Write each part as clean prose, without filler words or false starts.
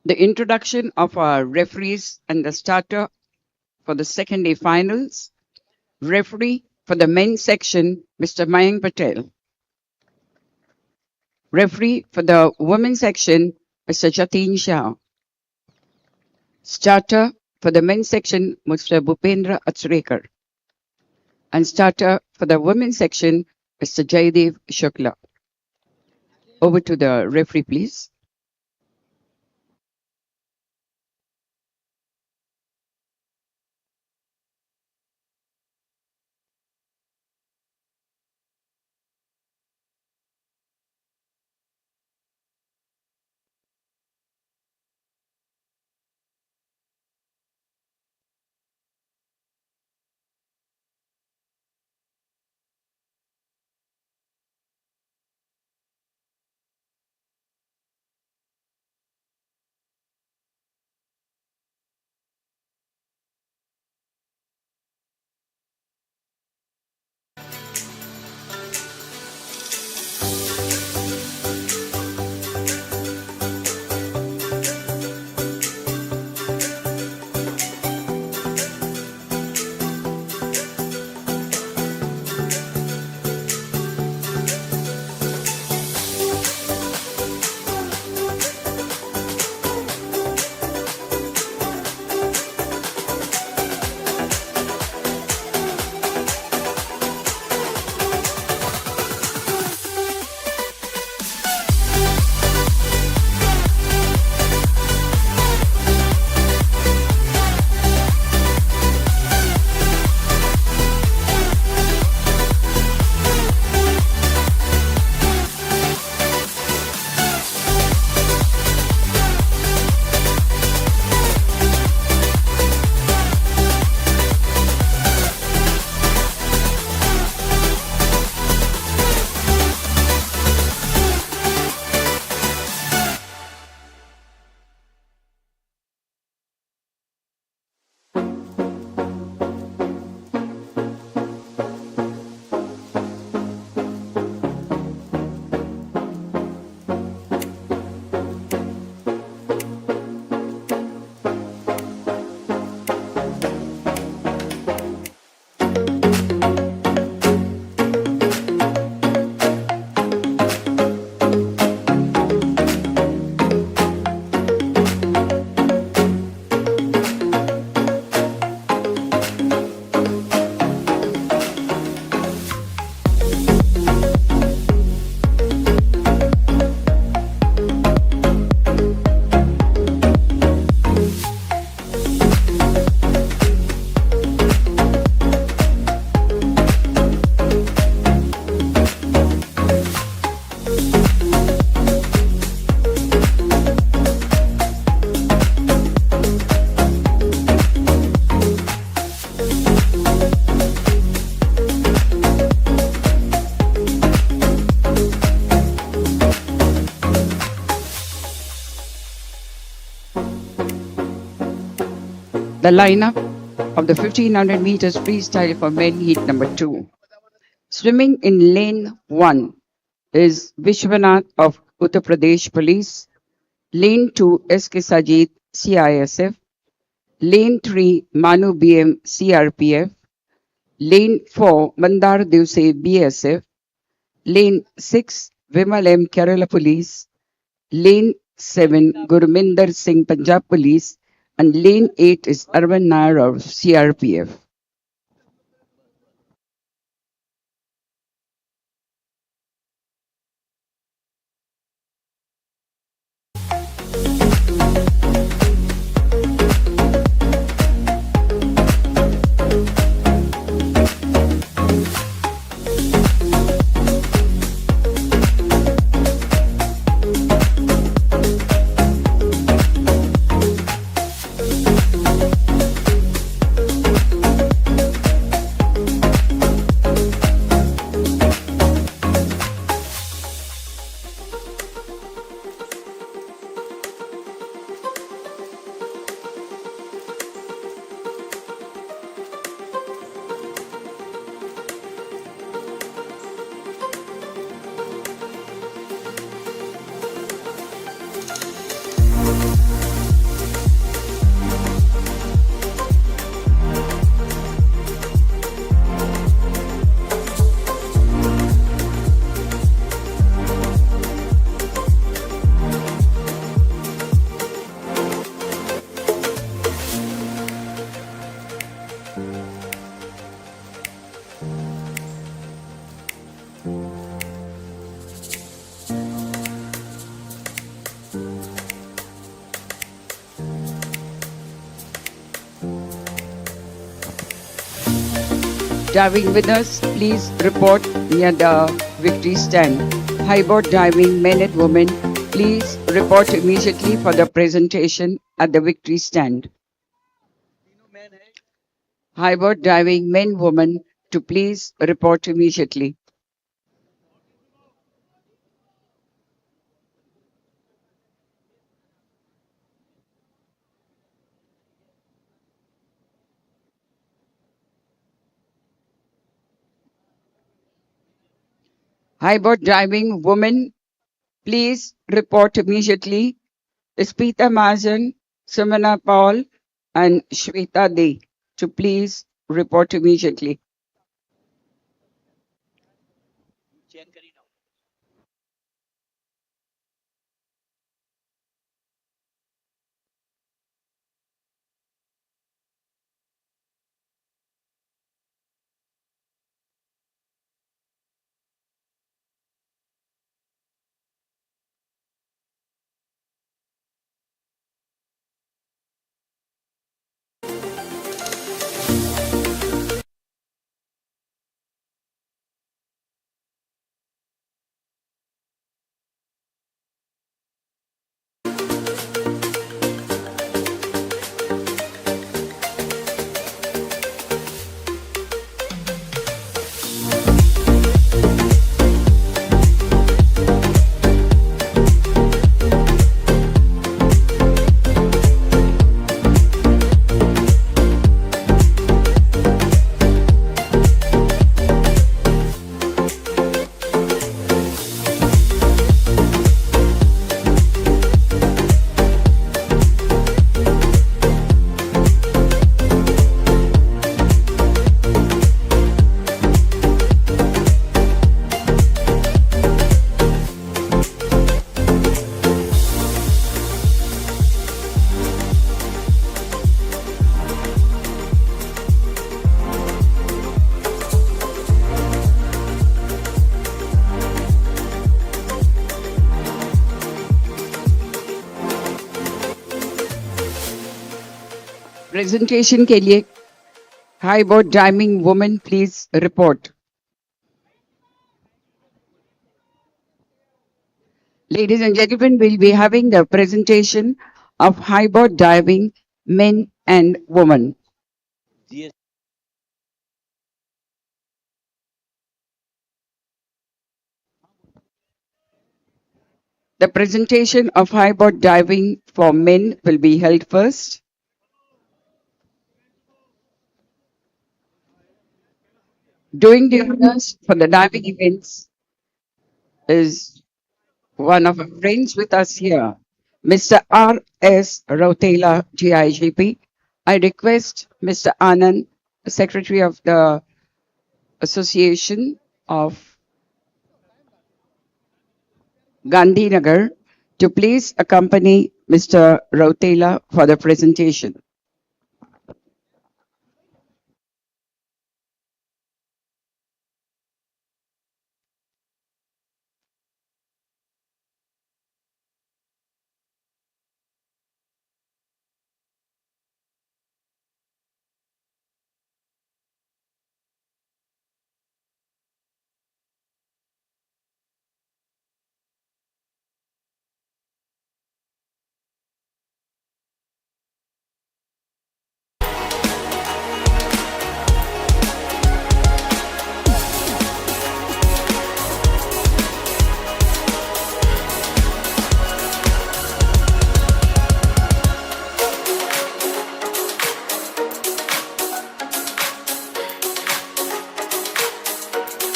The introduction of our referees and the starter for the second day finals. Referee for the men's section, Mr. Mayank Patel. Referee for the women's section, Mr. Jatin Shah. Starter for the men's section, Mr. Bhupendra Atsrekar. And starter for the women's section, Mr. Jaydev Shukla. Over to the referee, please. The lineup of the 1500 meters freestyle for men heat number 2. Swimming in lane 1 is Vishwanath of Uttar Pradesh Police. Lane 2 SK Sajid CISF. Lane 3 Manu BM CRPF. Lane 4 Mandar Divse BSF. Lane 6 Vimal M Kerala Police. Lane 7 Gurminder Singh Punjab Police. And lane 8 is Arvind Nair of CRPF. diving winners, please report near the victory stand. Highboard diving men and women, please report immediately for the presentation at the victory stand. Highboard diving men, women, to please report immediately. Highboard diving women, please report immediately. Spita Majan, Sumana Paul, and Shweta De to please report immediately. Presentation के लिए high board diving women please report. Ladies and gentlemen, we'll be having the presentation of high board diving men and women. The presentation of high board diving for men will be held first. Doing the honors for the diving events is one of our friends with us here, Mr. R.S. Rotela, GIGP. I request Mr. Anand, Secretary of the Association of Gandhinagar, to please accompany Mr. Rotela for the presentation.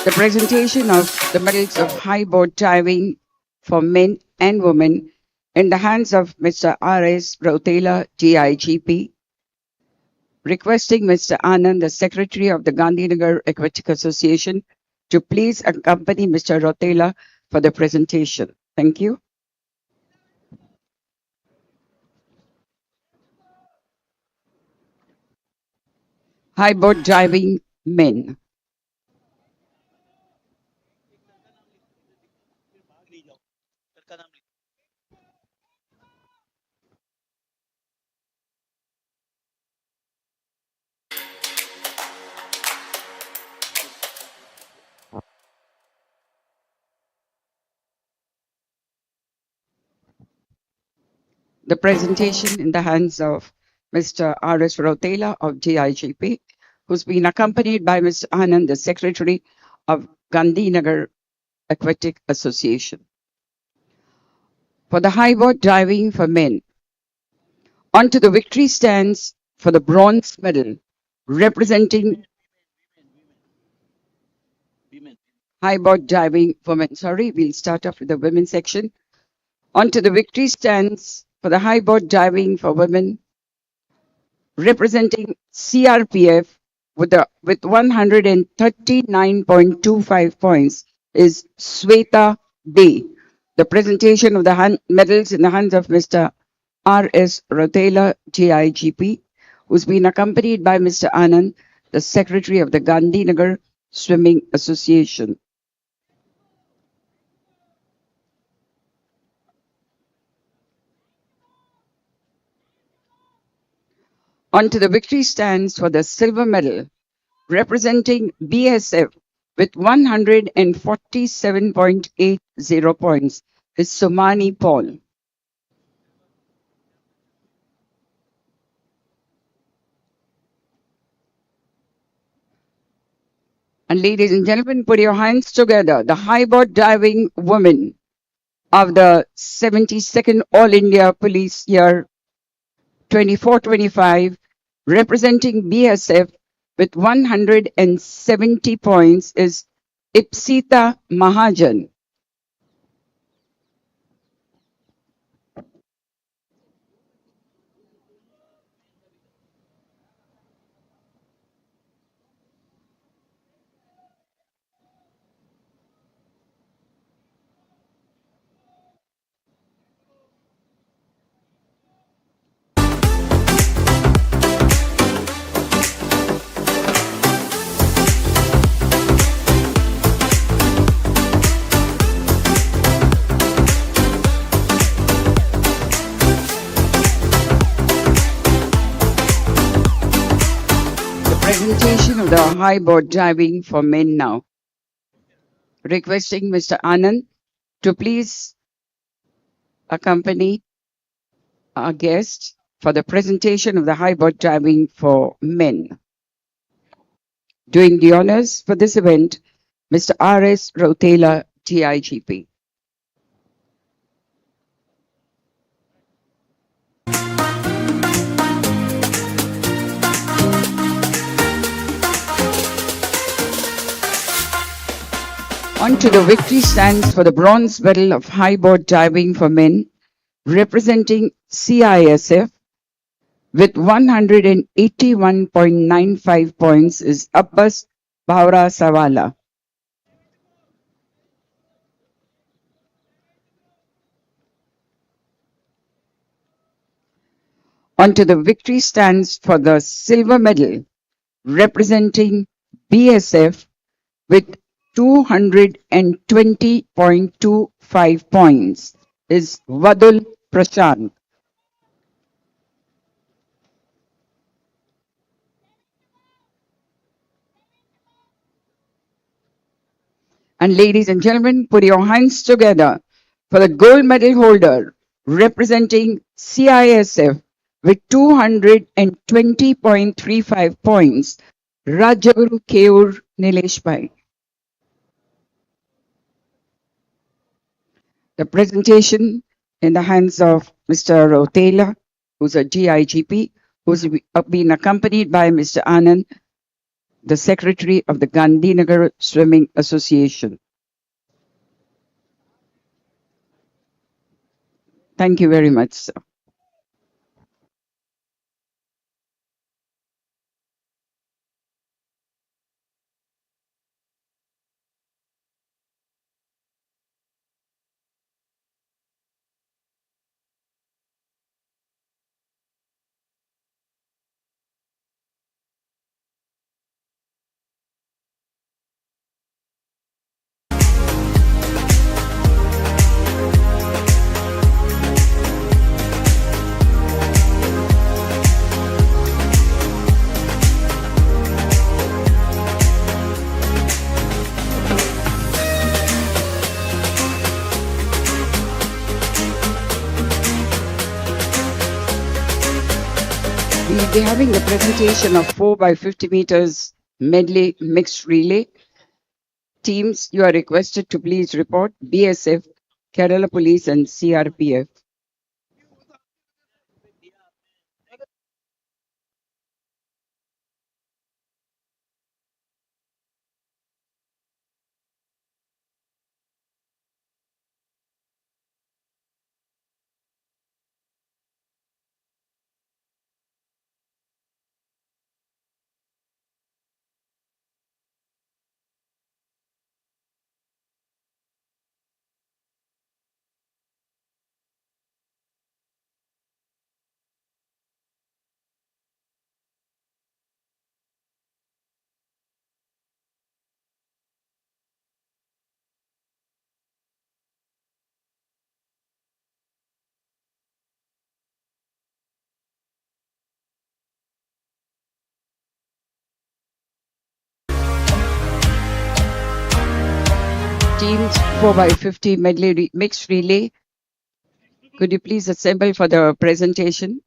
The presentation of the medals of high board diving for men and women in the hands of Mr. R.S. Rotela, GIGP, requesting Mr. Anand, the Secretary of the Gandhinagar Aquatic Association, to please accompany Mr. Rotela for the presentation. Thank you. High board diving men. the presentation in the hands of Mr. R.S. Rotela of GIGP, who's been accompanied by Mr. Anand, the Secretary of Gandhinagar Aquatic Association. For the highboard diving for men, onto the victory stands for the bronze medal, representing highboard diving for men. Sorry, we'll start off with the women's section. Onto the victory stands for the highboard diving for women, representing CRPF with 139.25 points is Sweta Day. The presentation of the medals in the hands of Mr. R.S. Rotela, GIGP, who's been accompanied by Mr. Anand, the Secretary of the Gandhinagar Swimming Association. Onto the victory stands for the silver medal, representing BSF with 147.80 points is Somani Paul. And ladies and gentlemen, put your hands together. The highboard diving women of the 72nd All India Police Year 24-25, representing BSF with 170 points is Ipsita Mahajan. Presentation of the highboard diving for men now. Requesting Mr. Anand to please accompany our guest for the presentation of the highboard diving for men. Doing the honors for this event, Mr. R.S. Rotela, GIGP. Onto the victory stands for the bronze medal of highboard diving for men, representing CISF with 181.95 points is Abbas Baura Savala. Onto the victory stands for the silver medal, representing BSF with 220.25 points is Vadul Prashant. And ladies and gentlemen, put your hands together for the gold medal holder representing CISF with 220.35 points, Rajaguru Keur Nileshbhai. The presentation in the hands of Mr. Rotela, who's a GIGP, who's been accompanied by Mr. Anand, the Secretary of the Gandhinagar Swimming Association. Thank you very much, sir. We'll be having the presentation of 4 by 50 meters medley mixed relay. Teams, you are requested to please report BSF, Kerala Police and CRPF. Teams 4 by 50 medley mixed relay, could you please assemble for the presentation?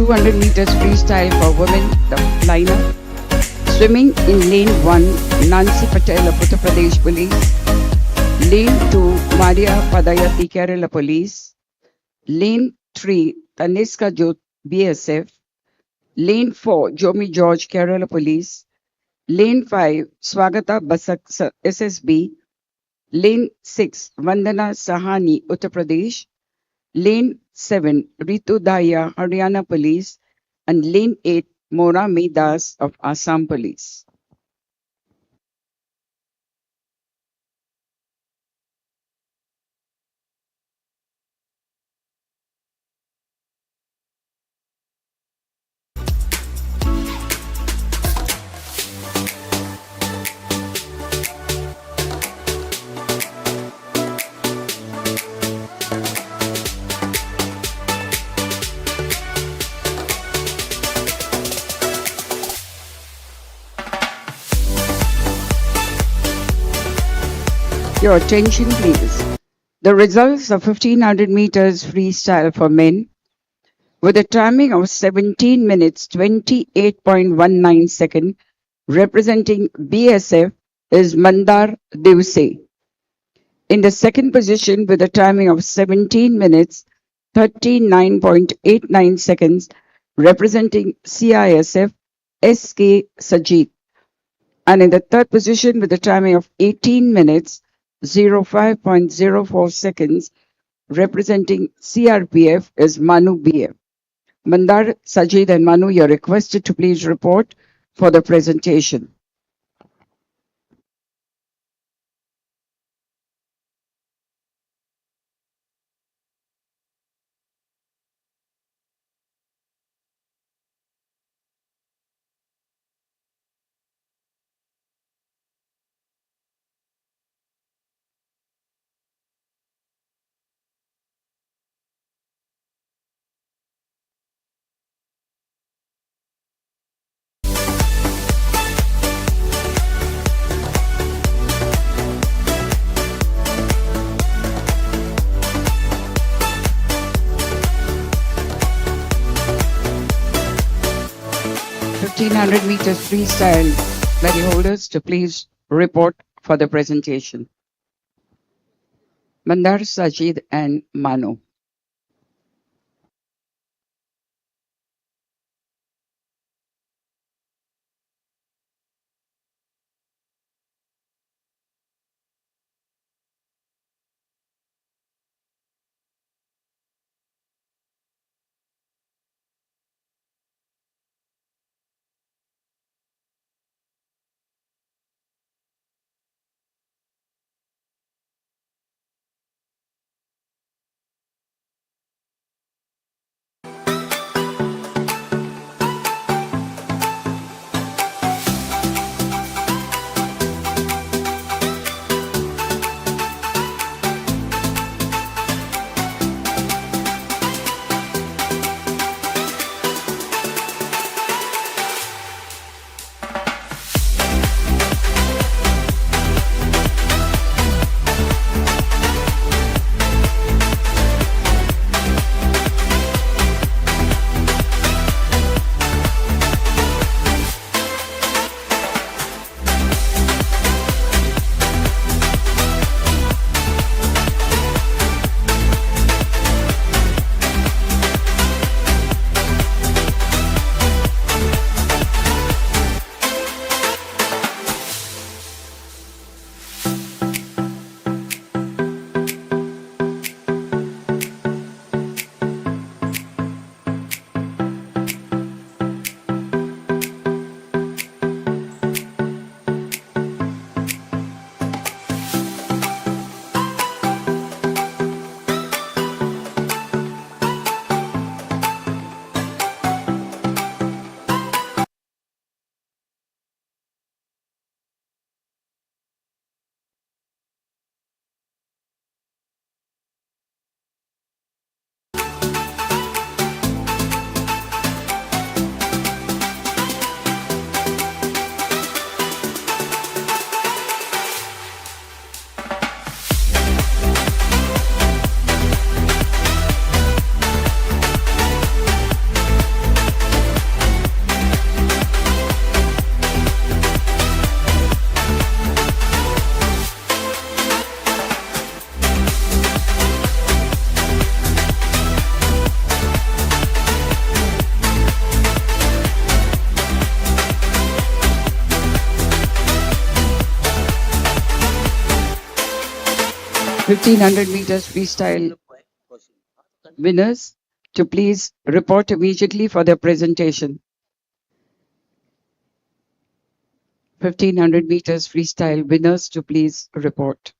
200 meters freestyle for women, the lineup. Swimming in lane 1, Nancy Patel of Uttar Pradesh Police. Lane 2, Maria Padayati, Kerala Police. Lane 3, Taniska Jot, BSF. Lane 4, Jomi George, Kerala Police. Lane 5, Swagata Basak, SSB. Lane 6, Vandana Sahani, Uttar Pradesh. Lane 7, Ritu Daya, Haryana Police. And Lane 8, Mora Das of Assam Police. Your attention, please. The results of 1500 meters freestyle for men with a timing of 17 minutes 28.19 seconds, representing BSF, is Mandar Divse. In the second position with a timing of 17 minutes 39.89 seconds, representing CISF, SK Sajid. And in the third position with a timing of 18 minutes 05.04 seconds, representing CRPF, is Manu BF. Mandar, Sajid and Manu, you're requested to please report for the presentation. Fifteen hundred meters freestyle medal holders to please report for the presentation. Mandar, Sajid and Manu. 1500 meters freestyle winners to please report immediately for their presentation. 1500 meters freestyle winners to please report.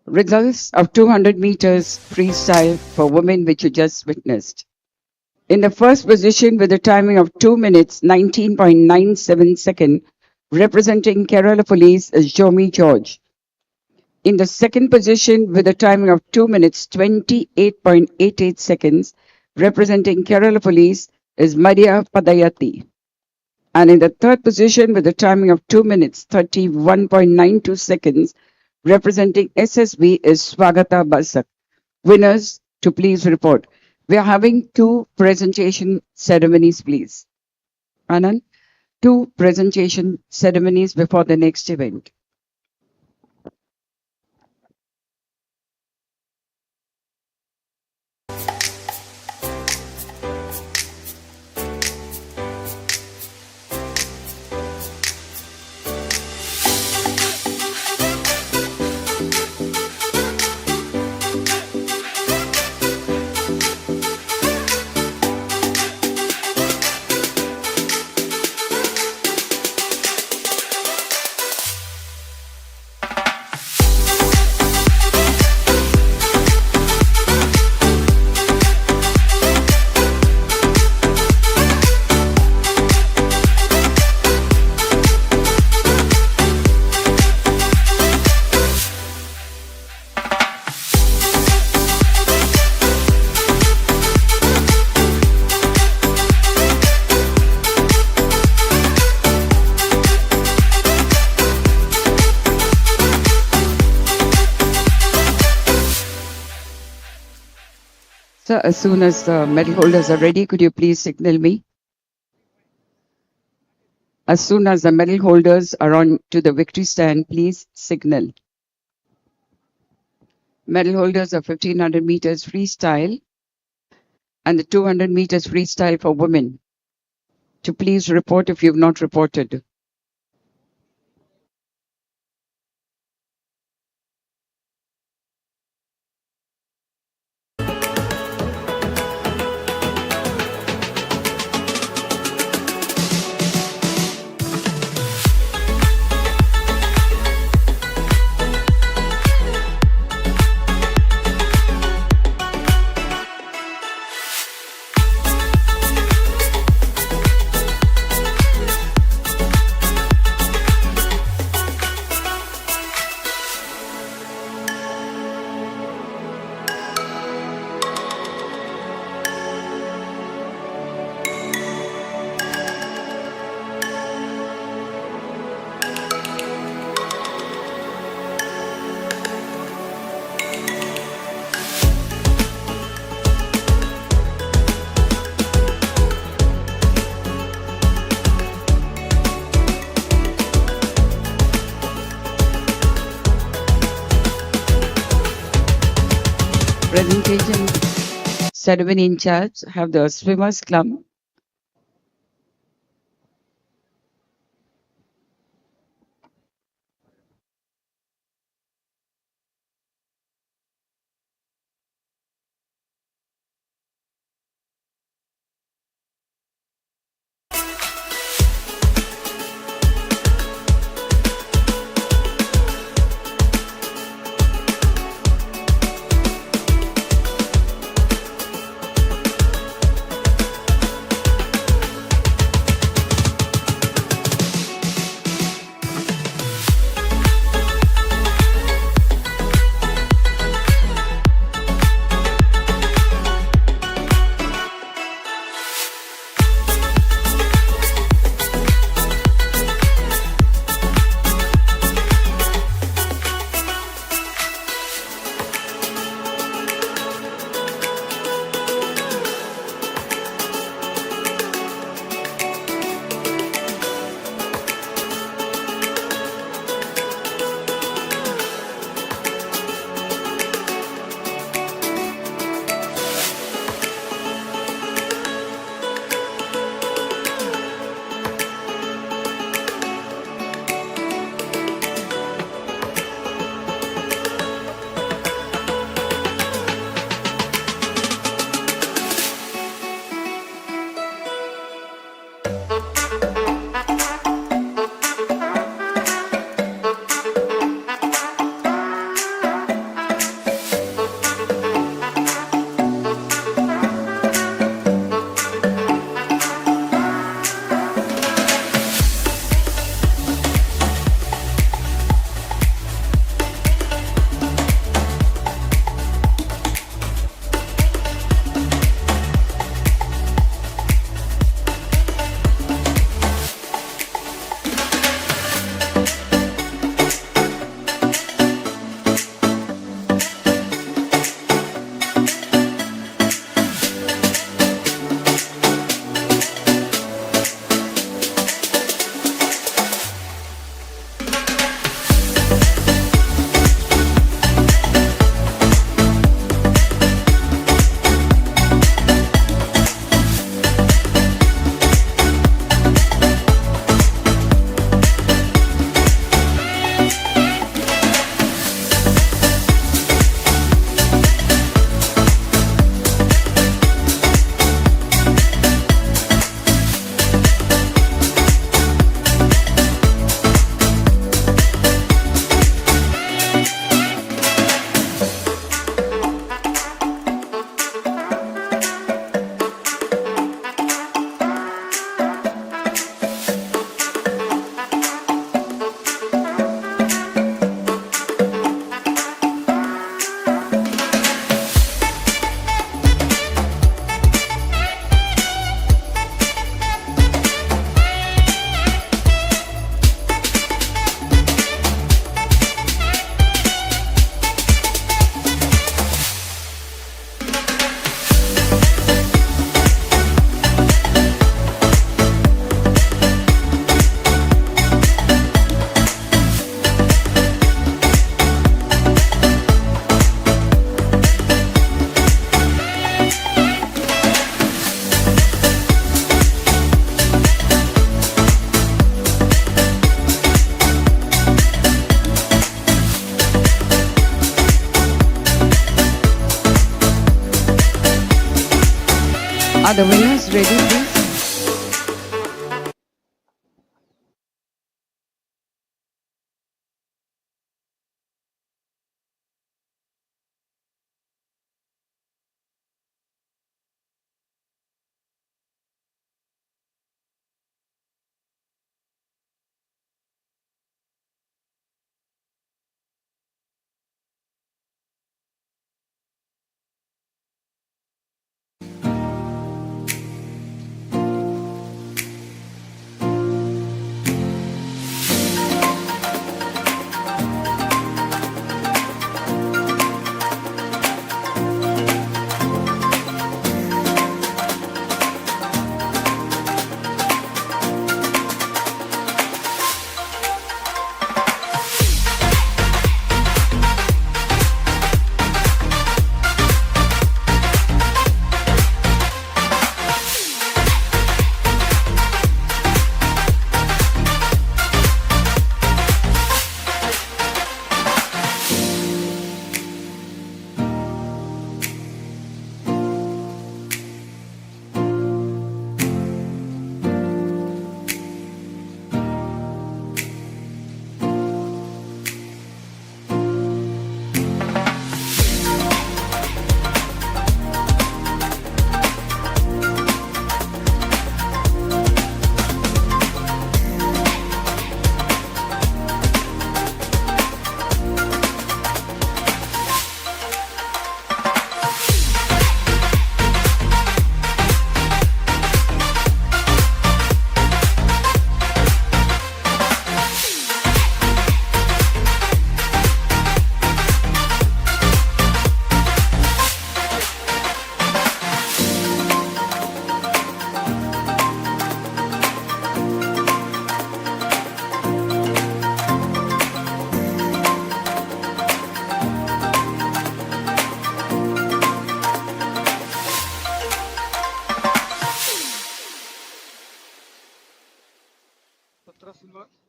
Results of 200 meters freestyle for women which you just witnessed. In the first position with a timing of 2 minutes 19.97 seconds, representing Kerala Police is Jomi George. In the second position with a timing of 2 minutes 28.88 seconds, representing Kerala Police is Maria Padayati. And in the third position with a timing of 2 minutes 31.92 seconds, representing SSB is Swagata Basak. Winners to please report. We are having 2 presentation ceremonies, please. Anand, 2 presentation ceremonies before the next event. So as soon as the medal holders are ready, could you please signal me? As soon as the medal holders are on to the victory stand, please signal. Medal holders of 1500 meters freestyle and the 200 meters freestyle for women. To please report if you've not reported. Presentation ceremony in charge have the swimmers club. Are the winners ready, please?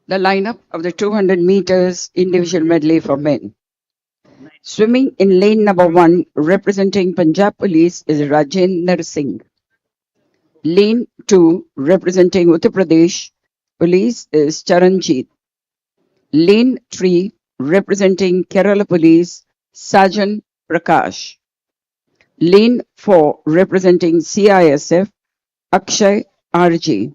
The lineup of the 200 meters individual medley for men. Swimming in lane number 1, representing Punjab Police, is Rajendra Singh. Lane 2, representing Uttar Pradesh Police, is Charanjit. Lane 3, representing Kerala Police, Sajan Prakash. Lane 4, representing CISF, Akshay RJ.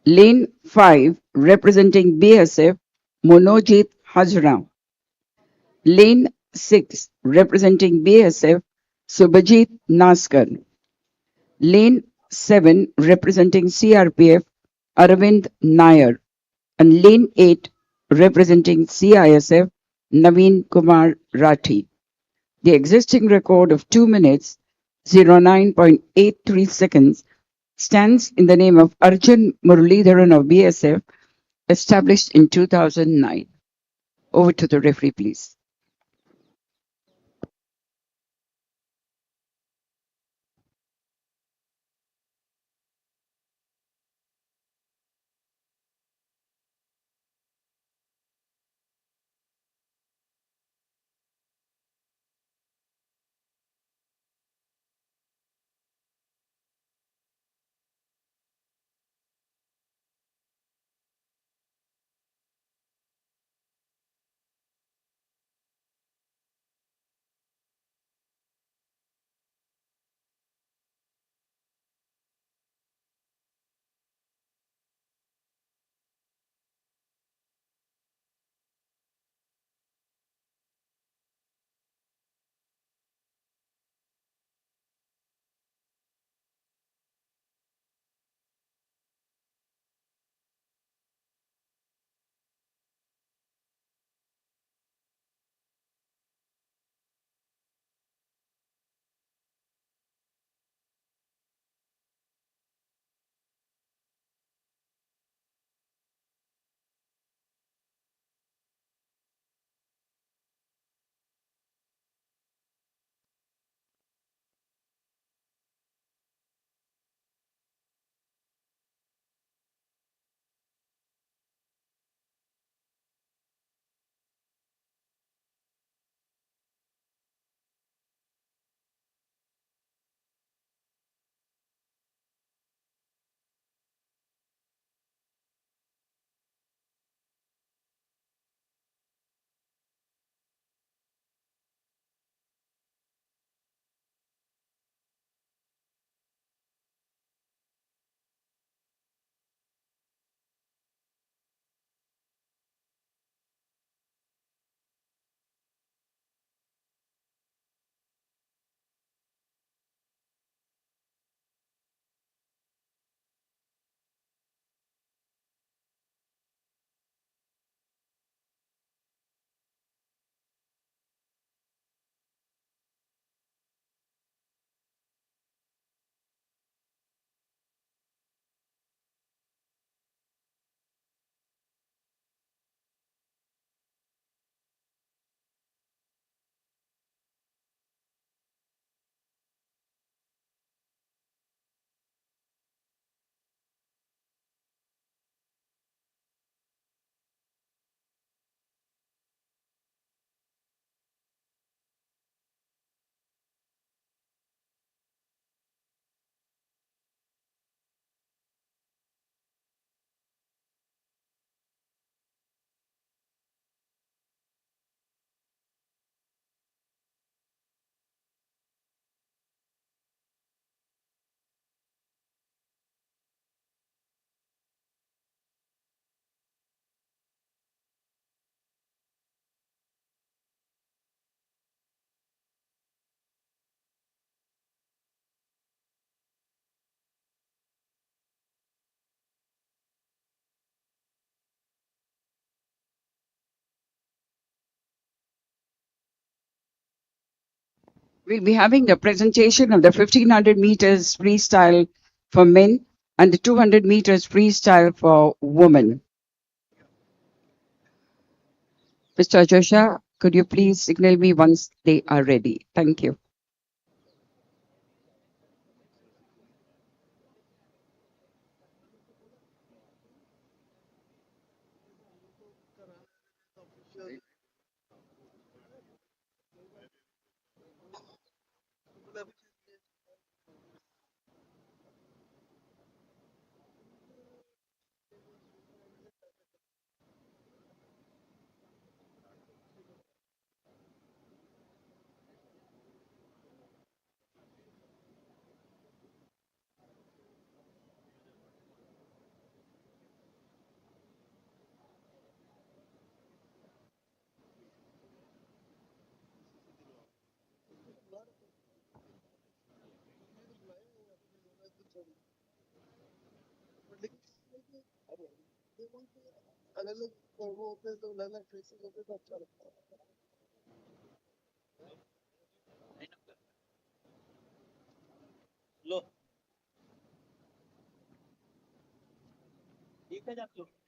Lane 5, representing BSF, Monojit Hajra. Lane 6, representing BSF, Subhajit Naskar. Lane 7, representing CRPF, Arvind Nair. And Lane 8, representing CISF, Naveen Kumar Rathi. The existing record of 2 minutes, 09.83 seconds, stands in the name of Arjun Muralidharan of BSF, established in 2009. Over to the referee, please. We'll be having the presentation of the 1500 meters freestyle for men and the 200 meters freestyle for women. Mr. Josha, could you please signal me once they are ready? Thank you.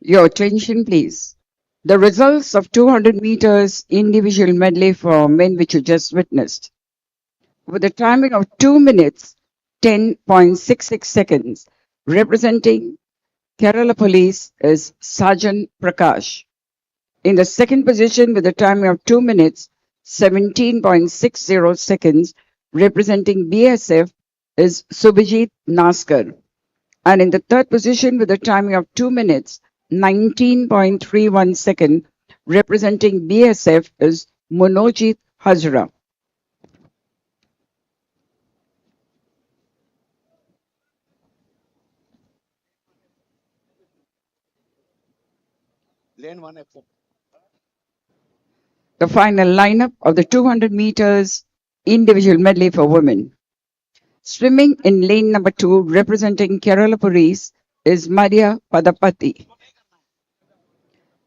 Your attention, please. The results of 200 meters individual medley for men, which you just witnessed, with a timing of 2 minutes 10.66 seconds, representing Kerala Police is Sergeant Prakash. In the second position, with a timing of 2 minutes 17.60 seconds, representing BSF is Subhajit Naskar. And in the third position, with a timing of 2 minutes 19.31 seconds, representing BSF is Monojit Hazra. The final lineup of the 200 meters individual medley for women. Swimming in lane number 2, representing Kerala Police, is Maria Padapati.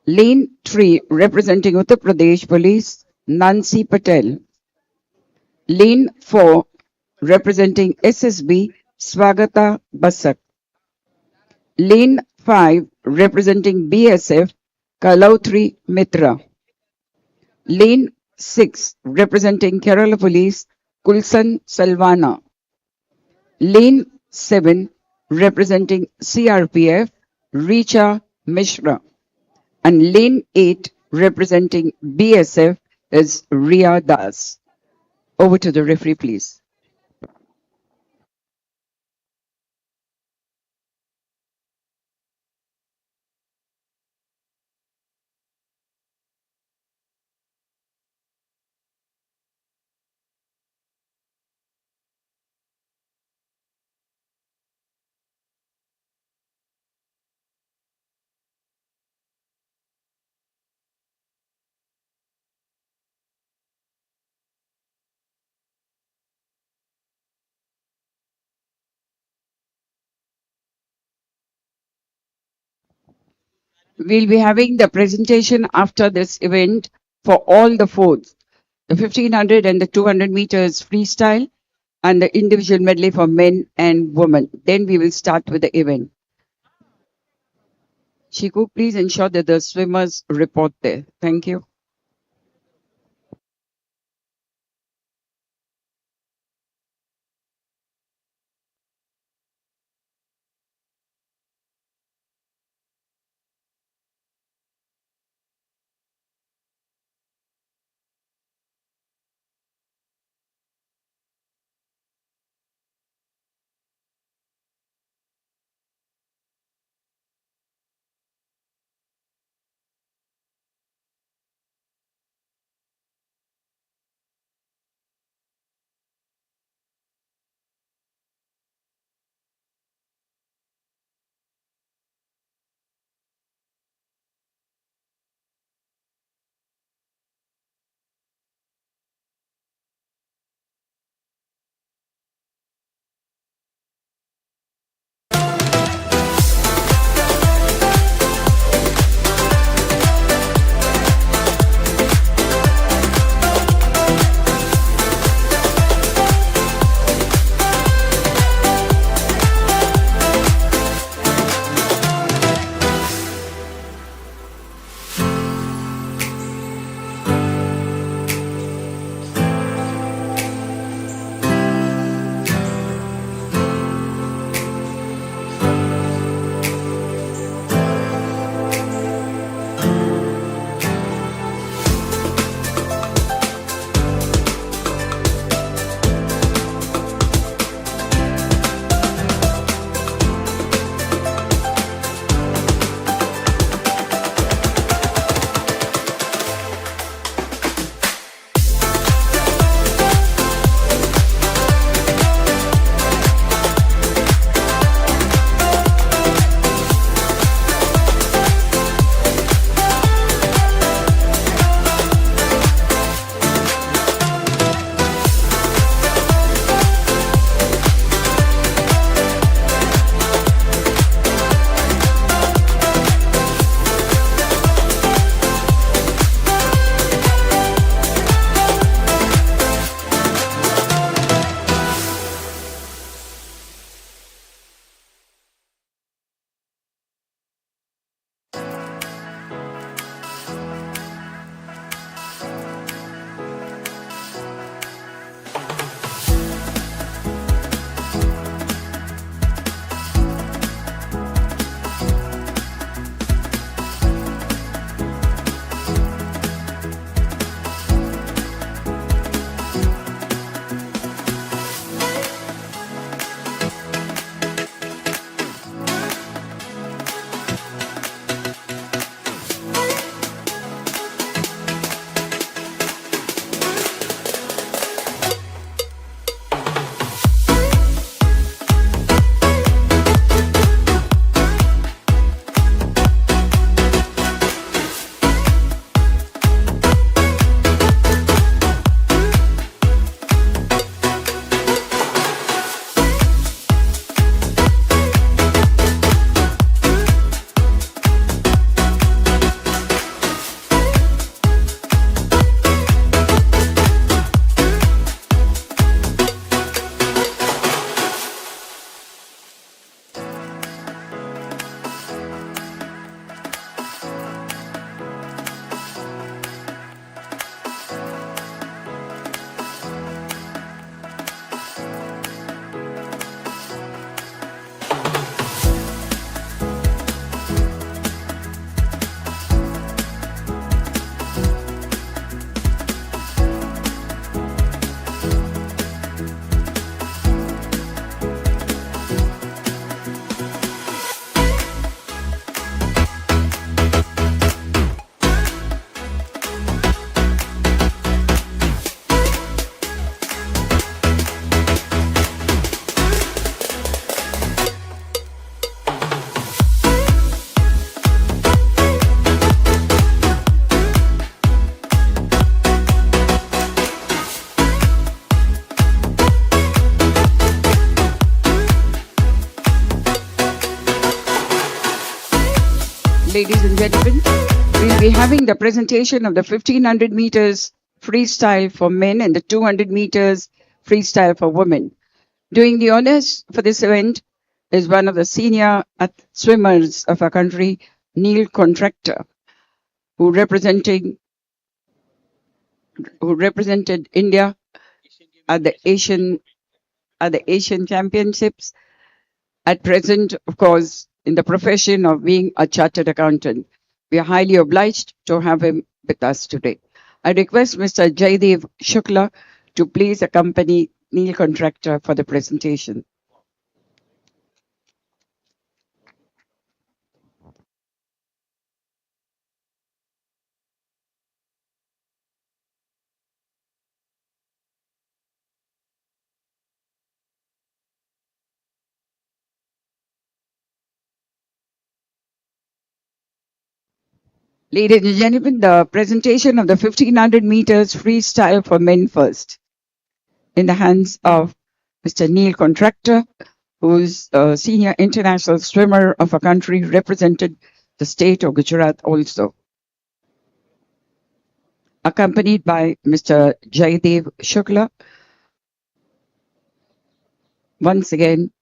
Lane 3, representing Uttar Pradesh Police, Nancy Patel. Lane 4, representing SSB, Swagata Basak. Lane 5, representing BSF, Kalautri Mitra. Lane 6, representing Kerala Police, Kulsan Salvana. Lane 7, representing CRPF, Richa Mishra. And Lane 8, representing BSF, is Ria Das. Over to the referee, please. We'll be having the presentation after this event for all the forts, the 1500 and the 200 meters freestyle and the individual medley for men and women. Then we will start with the event. Shiku, please ensure that the swimmers report there. Thank you. Ladies and gentlemen, we'll be having the presentation of the 1500 meters freestyle for men and the 200 meters freestyle for women. Doing the honors for this event is one of the senior swimmers of our country, Neil Contractor, who represented India at the Asian Championships. At present, of course, in the profession of being a chartered accountant, we are highly obliged to have him with us today. I request Mr. Jaidev Shukla to please accompany Neil Contractor for the presentation. Ladies and gentlemen, the presentation of the 1500 meters freestyle for men first, in the hands of Mr. Neil Contractor, who's a senior international swimmer of a country, represented the state of Gujarat also, accompanied by Mr. Jaidev Shukla. Once again,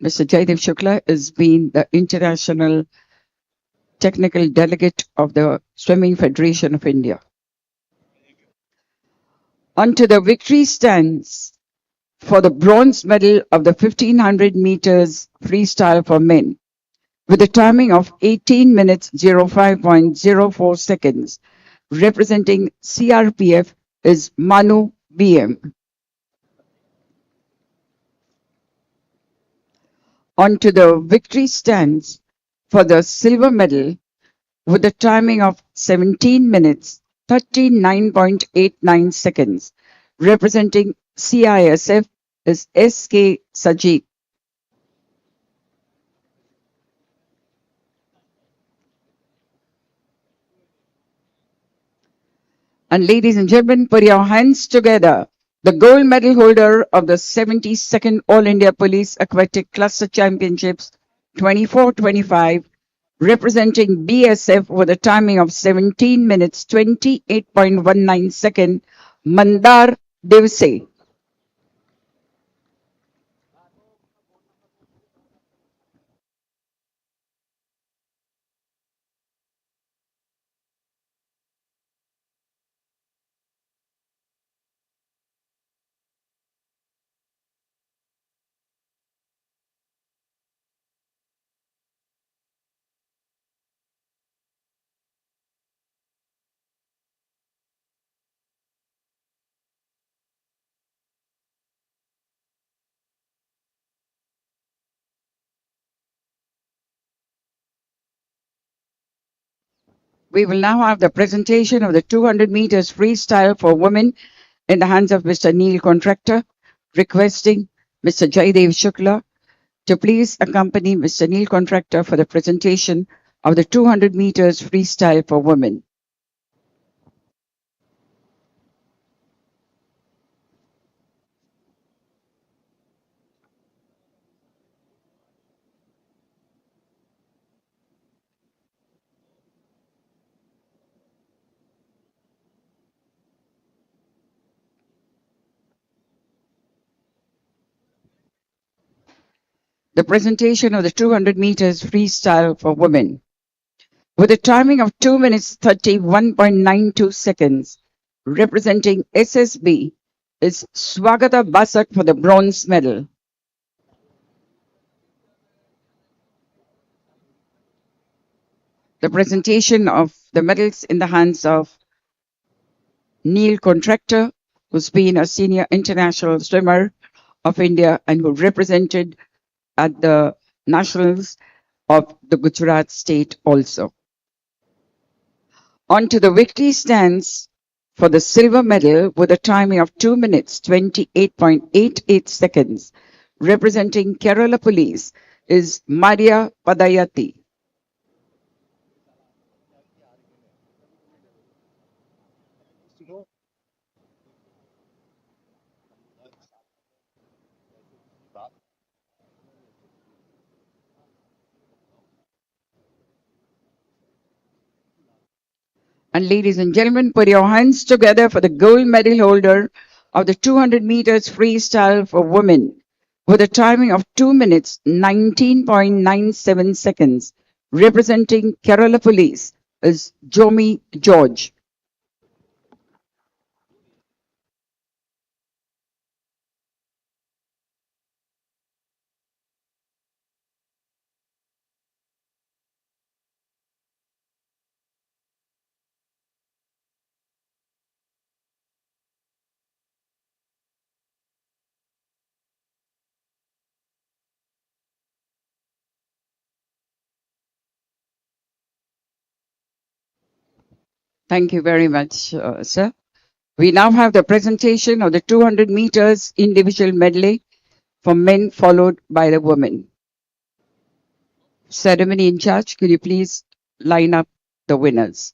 Mr. Jaidev Shukla has been the international technical delegate of the Swimming Federation of India. Onto the victory stands for the bronze medal of the 1500 meters freestyle for men with a timing of 18 minutes 05.04 seconds. Representing CRPF is Manu BM. Onto the victory stands for the silver medal with a timing of 17 minutes 39.89 seconds. Representing CISF is SK Sajid. And ladies and gentlemen, put your hands together. The gold medal holder of the 72nd All India Police Aquatic Cluster Championships 24-25, representing BSF with a timing of 17 minutes 28.19 seconds, Mandar Divse. We will now have the presentation of the 200 meters freestyle for women in the hands of Mr. Neil Contractor, requesting Mr. Jaidev Shukla to please accompany Mr. Neil Contractor for the presentation of the 200 meters freestyle for women. The presentation of the 200 meters freestyle for women. With a timing of 2 minutes 31.92 seconds, representing SSB, is Swagata Basak for the bronze medal. The presentation of the medals in the hands of Neil Contractor, who's been a senior international swimmer of India and who represented at the nationals of the Gujarat state also. Onto the victory stands for the silver medal with a timing of 2 minutes 28.88 seconds, representing Kerala Police, is Maria Padayati. And ladies and gentlemen, put your hands together for the gold medal holder of the 200 meters freestyle for women with a timing of 2 minutes 19.97 seconds, representing Kerala Police is Jomi George. Thank you very much, sir. We now have the presentation of the 200 meters individual medley for men, followed by the women. Ceremony in charge, could you please line up the winners?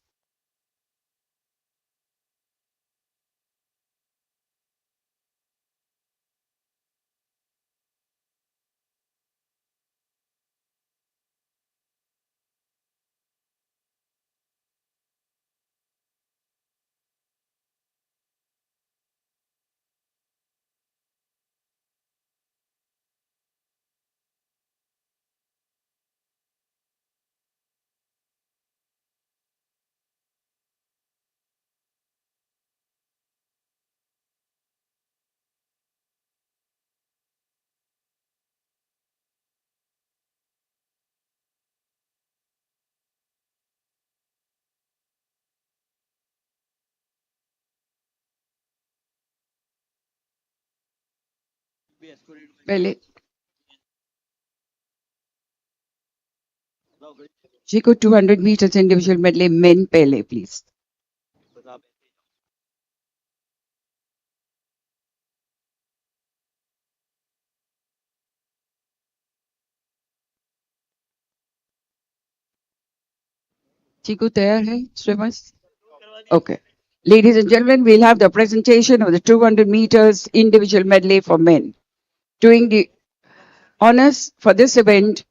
Pele, Chico 200 meters individual medley men Pele, please. Chico तैयार है swimmers? Okay. Ladies and gentlemen, we'll have the presentation of the 200 meters individual medley for men. Doing the honors for this event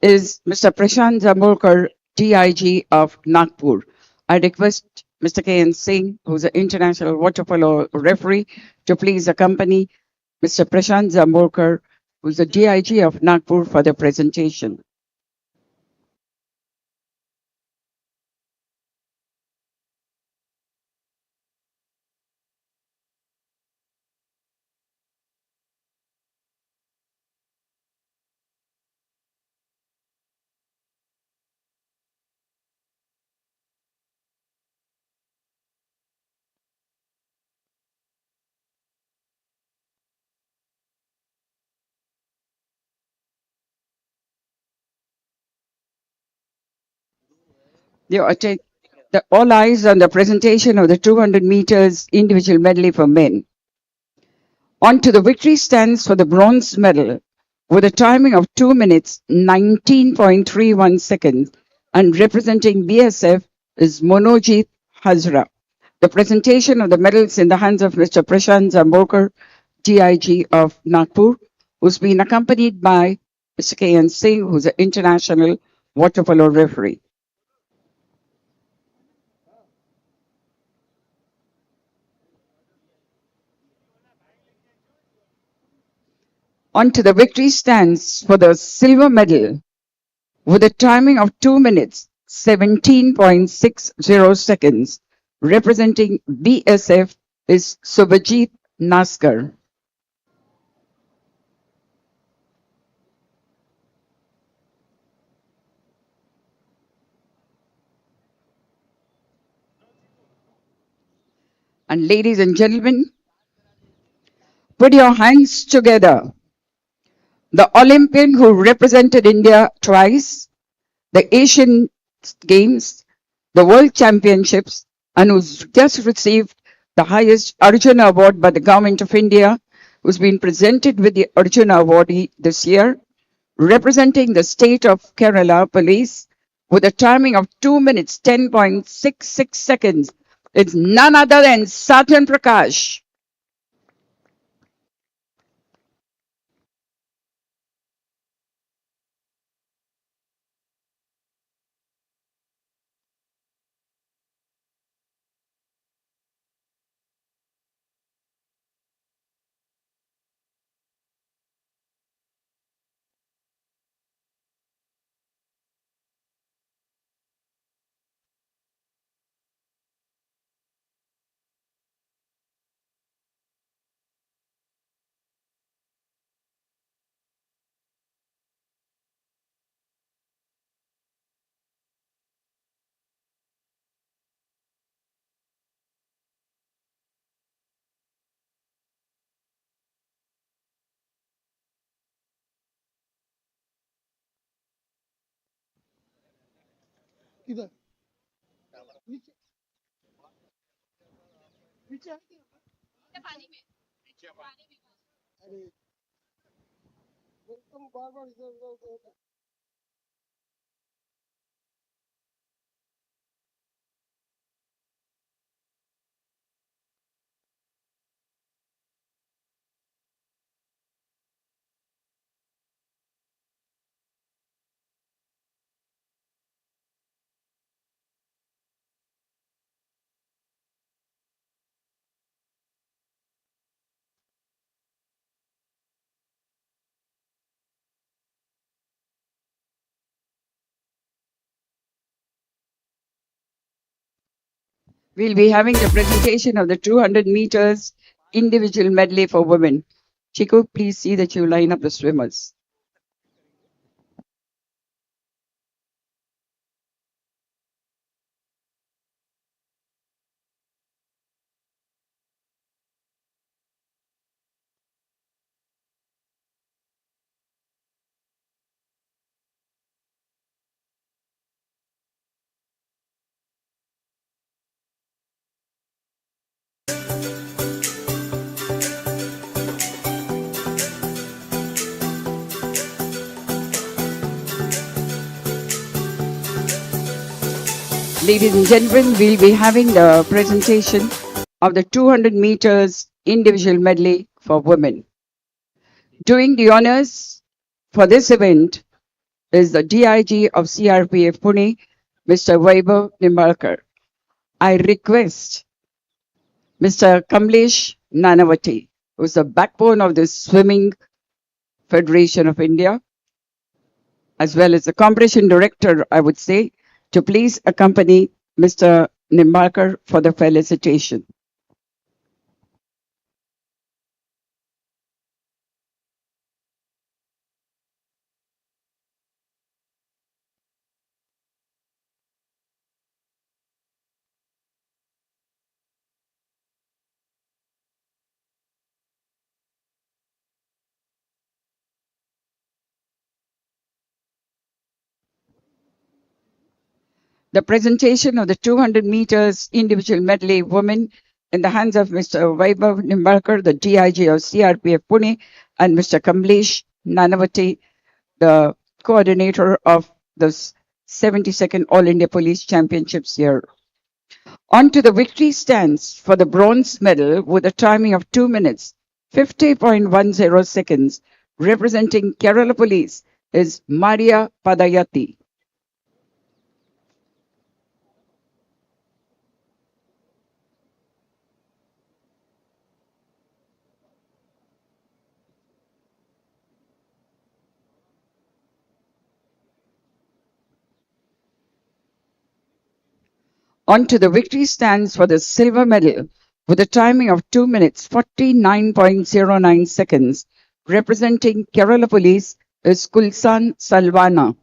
is Mr. Prashant Zambolkar, DIG of Nagpur. I request Mr. K.N. Singh, who's an international water polo referee, to please accompany Mr. Prashant Zambolkar, who's the DIG of Nagpur, for the presentation. All eyes on the presentation of the 200 meters individual medley for men. On to the victory stands for the bronze medal with a timing of 2 minutes 19.31 seconds and representing BSF is Monojit Hazra. The presentation of the medals in the hands of Mr. Prashant Zambolkar, DIG of Nagpur, who's been accompanied by Mr. K.N. Singh, who's an international water polo referee. On to the victory stands for the silver medal with a timing of 2 minutes 17.60 seconds. Representing BSF is Subhajit Naskar. And ladies and gentlemen, put your hands together. The Olympian who represented India twice, the Asian Games, the World Championships, and who's just received the highest Arjuna Award by the Government of India, who's been presented with the Arjuna Award this year, representing the state of Kerala Police with a timing of 2 minutes 10.66 seconds. It's none other than Satyan Prakash. We'll be having the presentation of the 200 meters individual medley for women. Chiku, please see that you line up the swimmers. Ladies and gentlemen, we'll be having the presentation of the 200 meters individual medley for women. Doing the honors for this event is the DIG of CRPF Pune, Mr. Vaibhav Nimbalkar. I request Mr. Kamlesh Nanavati, who is the backbone of the Swimming Federation of India, as well as the competition director, I would say, to please accompany Mr. Nimbalkar for the felicitation. The presentation of the 200 meters individual medley women in the hands of Mr. Vaibhav Nimbalkar, the DIG of CRPF Pune, and Mr. Kamlesh Nanavati, the coordinator of the 72nd All India Police Championships here. On to the victory stands for the bronze medal with a timing of 2 minutes, 50.10 seconds, representing Kerala Police is Maria Padayati. On to the victory stands for the silver medal with a timing of 2 minutes 49.09 seconds, representing Kerala Police is Kulsan Salvana.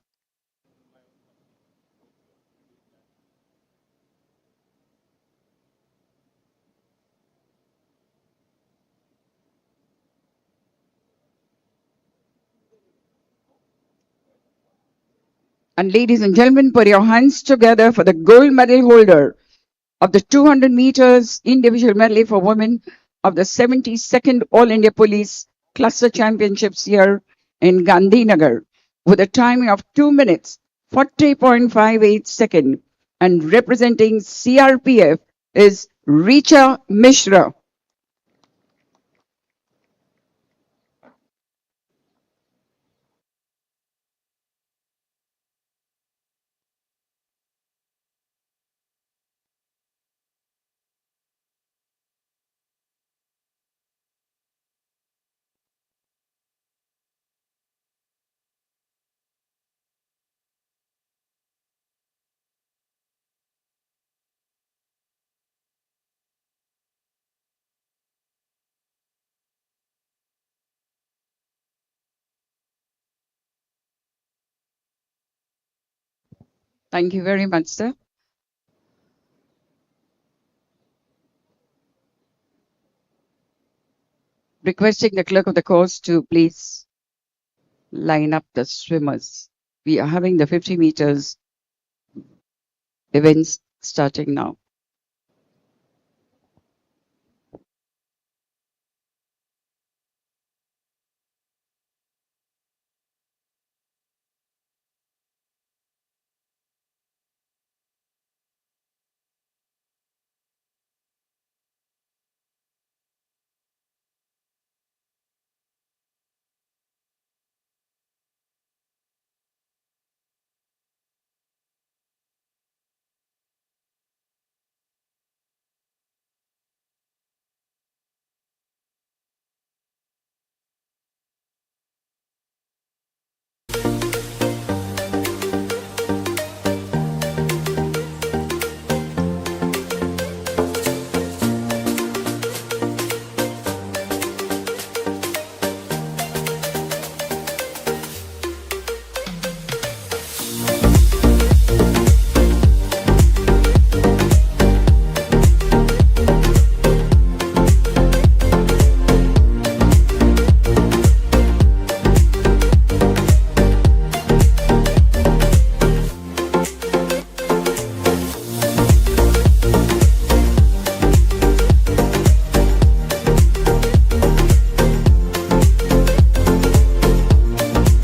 And ladies and gentlemen, put your hands together for the gold medal holder of the 200 meters individual medley for women of the 72nd All India Police Cluster Championships here in Gandhinagar with a timing of 2 minutes 40.58 seconds and representing CRPF is Richa Mishra. Thank you very much, sir. Requesting the clerk of the course to please line up the swimmers. We are having the 50 meters Events starting now.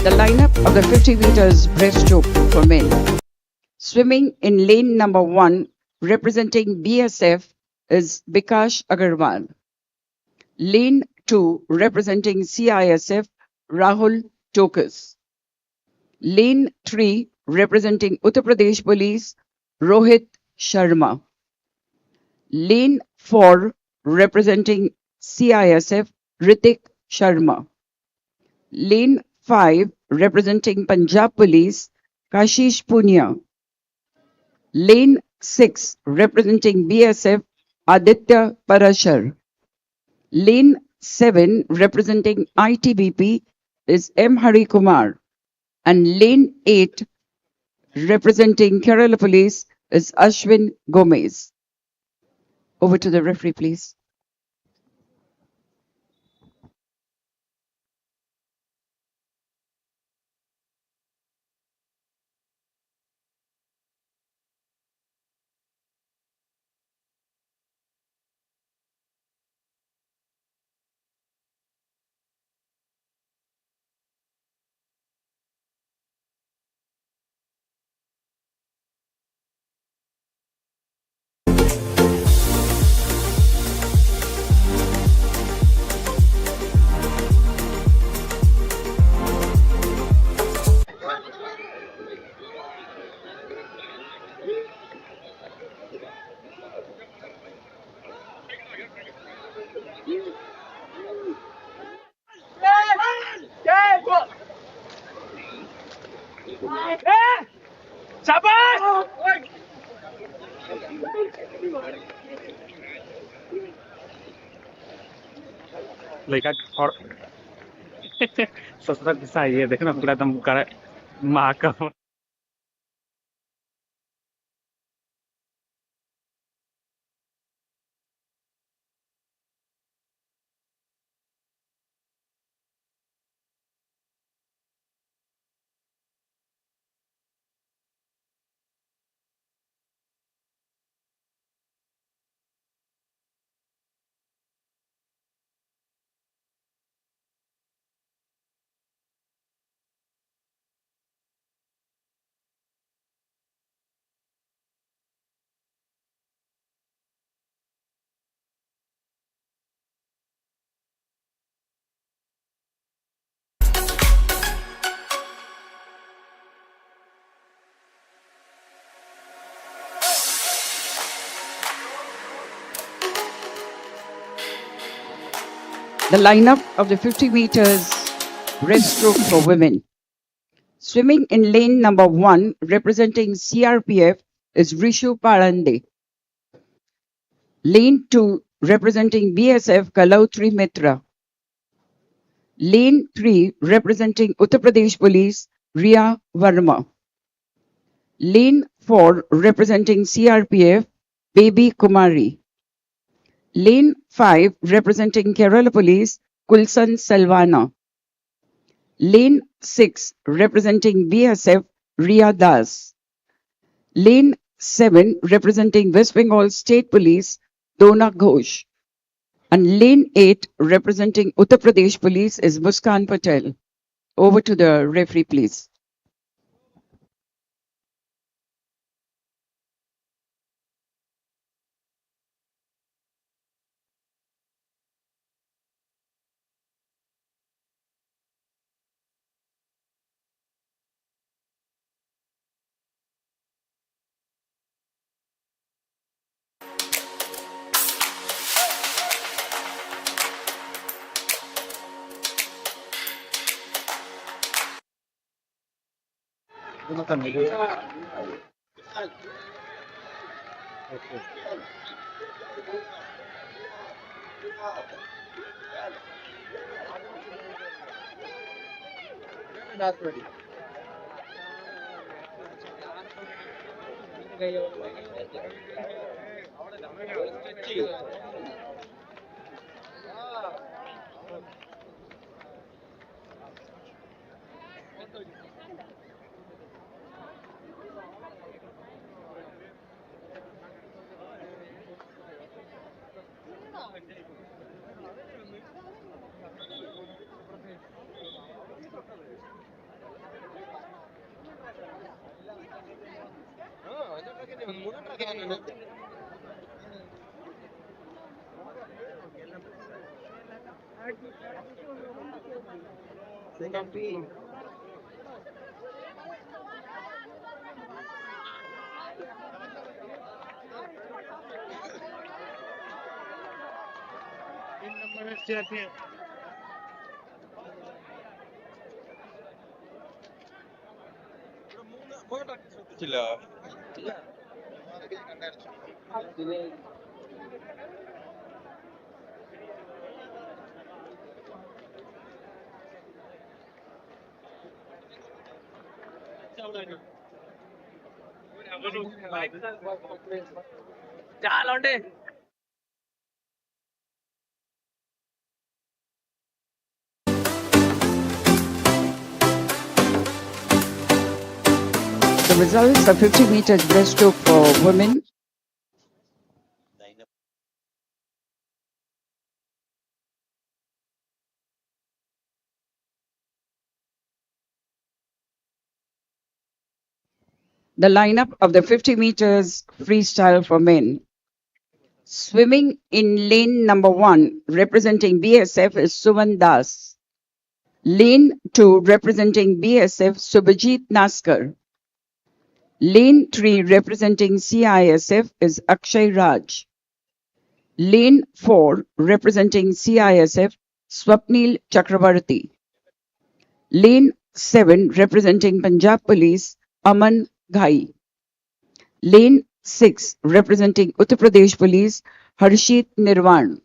The lineup of the 50 meters breaststroke for men. Swimming in lane number 1, representing BSF, is Bikash Agarwal. Lane 2, representing CISF, Rahul Tokas. Lane 3, representing Uttar Pradesh Police, Rohit Sharma. Lane 4, representing CISF, Ritik Sharma. Lane 5, representing Punjab Police, Kashish Punia. Lane 6, representing BSF, Aditya Parashar. Lane 7, representing ITBP, is M. Hari Kumar. And Lane 8, representing Kerala Police, is Ashwin Gomez. Over to the referee, please. like और सस्ता किस्सा ये देखना पूरा एकदम माँ का The lineup of the 50 meters breaststroke for women. Swimming in lane number 1, representing CRPF, is Rishu Palande. Lane 2, representing BSF, Kalautri Mitra. Lane 3, representing Uttar Pradesh Police, Riya Verma. Lane 4, representing CRPF, Baby Kumari. Lane 5, representing Kerala Police, Kulsan Salvana. Lane 6, representing BSF, Riya Das. Lane 7 representing West Bengal State Police, Dona Ghosh. And lane 8 representing Uttar Pradesh Police is Muskan Patel. Over to the referee, please. The results are 50 meters breaststroke for women. The lineup of the 50 meters freestyle for men. Swimming in lane number 1, representing BSF, is Suman Das. Lane 2, representing BSF, Subhajit Naskar. Lane 3, representing CISF, is Akshay Raj. Lane 4, representing CISF, Swapnil Chakravarti. Lane 7, representing Punjab Police, Aman Ghai. Lane 6, representing Uttar Pradesh Police, Harshit Nirvan.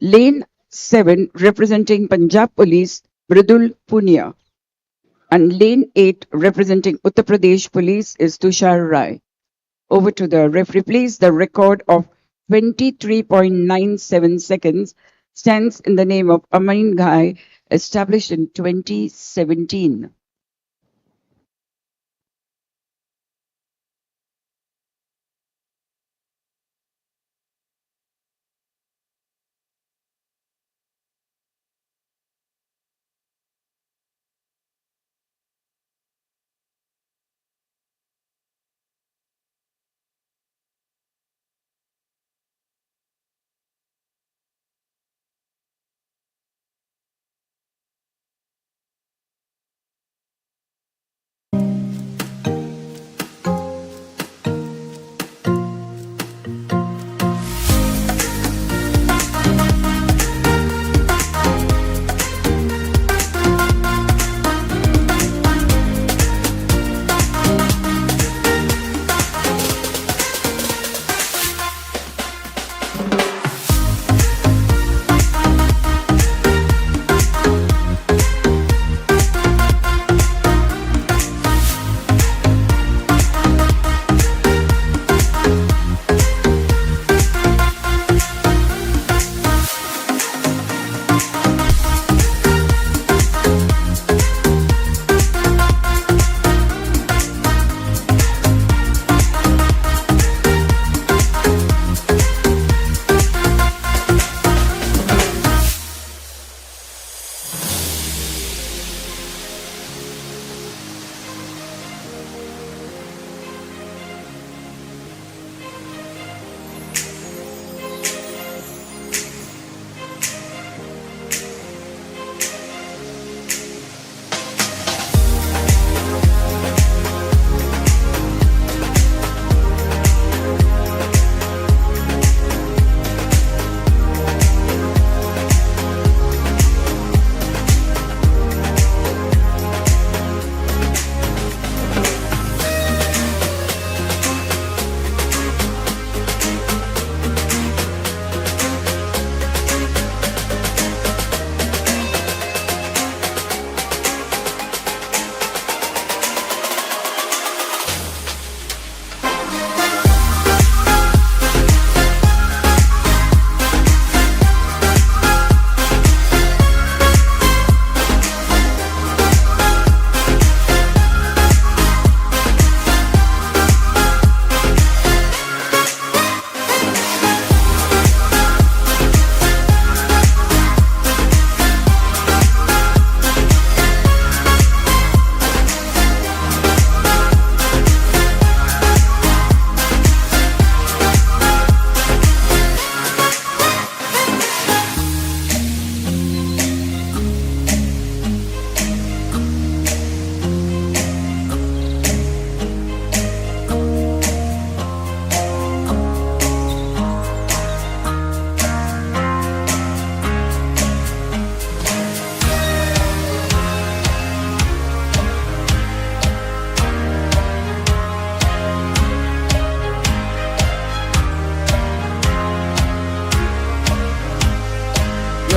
Lane 7, representing Punjab Police, Mridul Punia. And Lane 8, representing Uttar Pradesh Police, is Tushar Rai. Over to the referee, please. The record of 23.97 seconds stands in the name of Amin Ghai, established in 2017.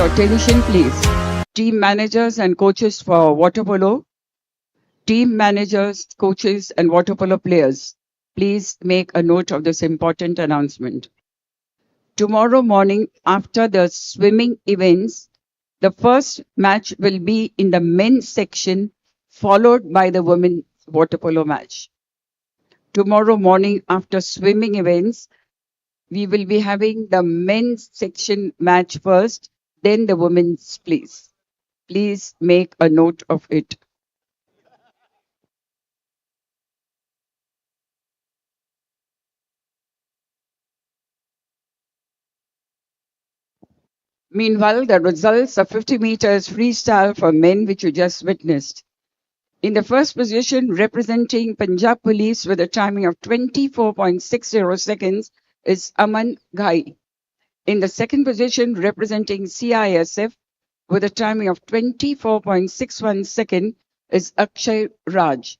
your attention, please. Team managers and coaches for water polo, team managers, coaches, and water polo players, please make a note of this important announcement. Tomorrow morning, after the swimming events, the first match will be in the men's section, followed by the women's water polo match. Tomorrow morning, after swimming events, we will be having the men's section match first, then the women's, please. Please make a note of it. Meanwhile, the results of 50 meters freestyle for men, which you just witnessed. In the first position, representing Punjab Police with a timing of 24.60 seconds, is Aman Ghai. In the second position, representing CISF with a timing of 24.61 seconds, is Akshay Raj.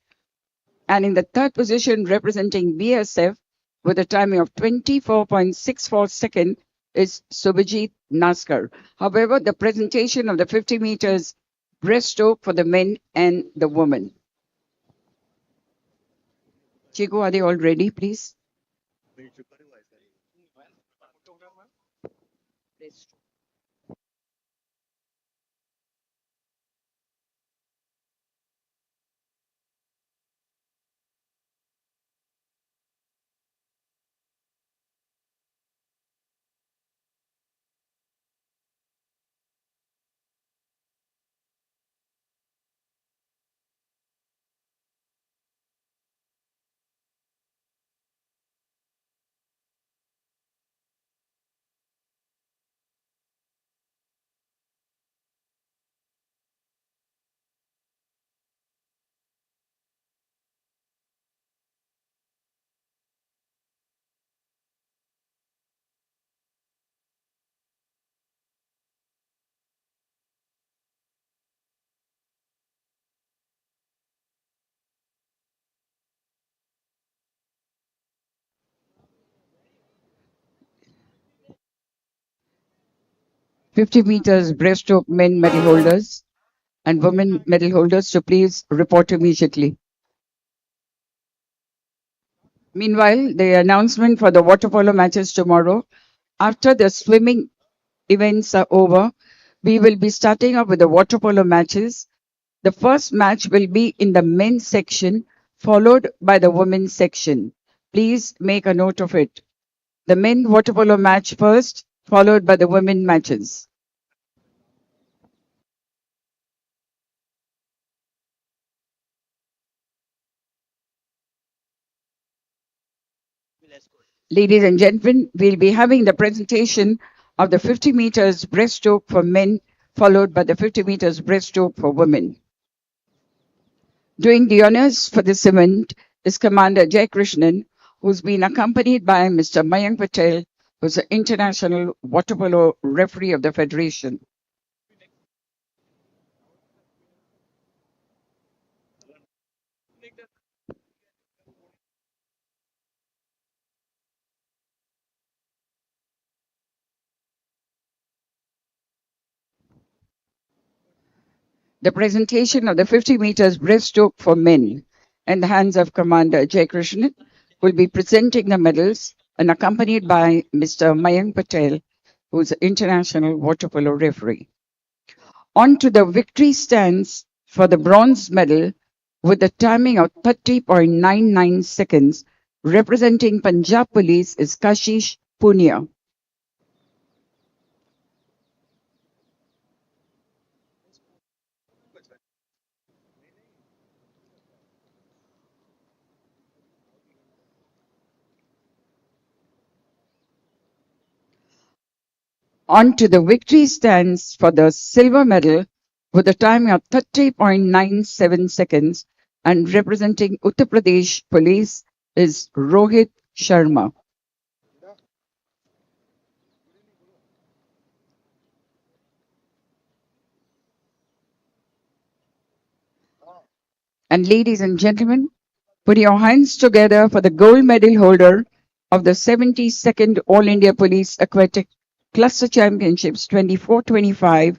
And in the third position, representing BSF with a timing of 24.64 seconds, is Subhajit Naskar. However, the presentation of the 50 meters breaststroke for the men and the women. Chico, are they all ready, please? 50 meters breaststroke men medal holders and women medal holders to please report immediately. Meanwhile, the announcement for the water polo matches tomorrow. After the swimming events are over, we will be starting up with the water polo matches. The first match will be in the men's section, followed by the women's section. Please make a note of it. The men water polo match first, followed by the women matches. Ladies and gentlemen, we'll be having the presentation of the 50 meters breaststroke for men, followed by the 50 meters breaststroke for women. Doing the honors for this event is Commander Jay Krishnan, who's been accompanied by Mr. Mayank Patel, who's the international water polo referee of the Federation. The presentation of the 50 meters breaststroke for men in the hands of Commander Jay Krishnan will be presenting the medals and accompanied by Mr. Mayank Patel, who's the international water polo referee. On to the victory stands for the bronze medal with a timing of 30.99 seconds, representing Punjab Police is Kashish Punia. On to the victory stands for the silver medal with a time of 30.97 seconds and representing Uttar Pradesh Police is Rohit Sharma. And ladies and gentlemen, put your hands together for the gold medal holder of the 72nd All India Police Aquatic Cluster Championships 24-25,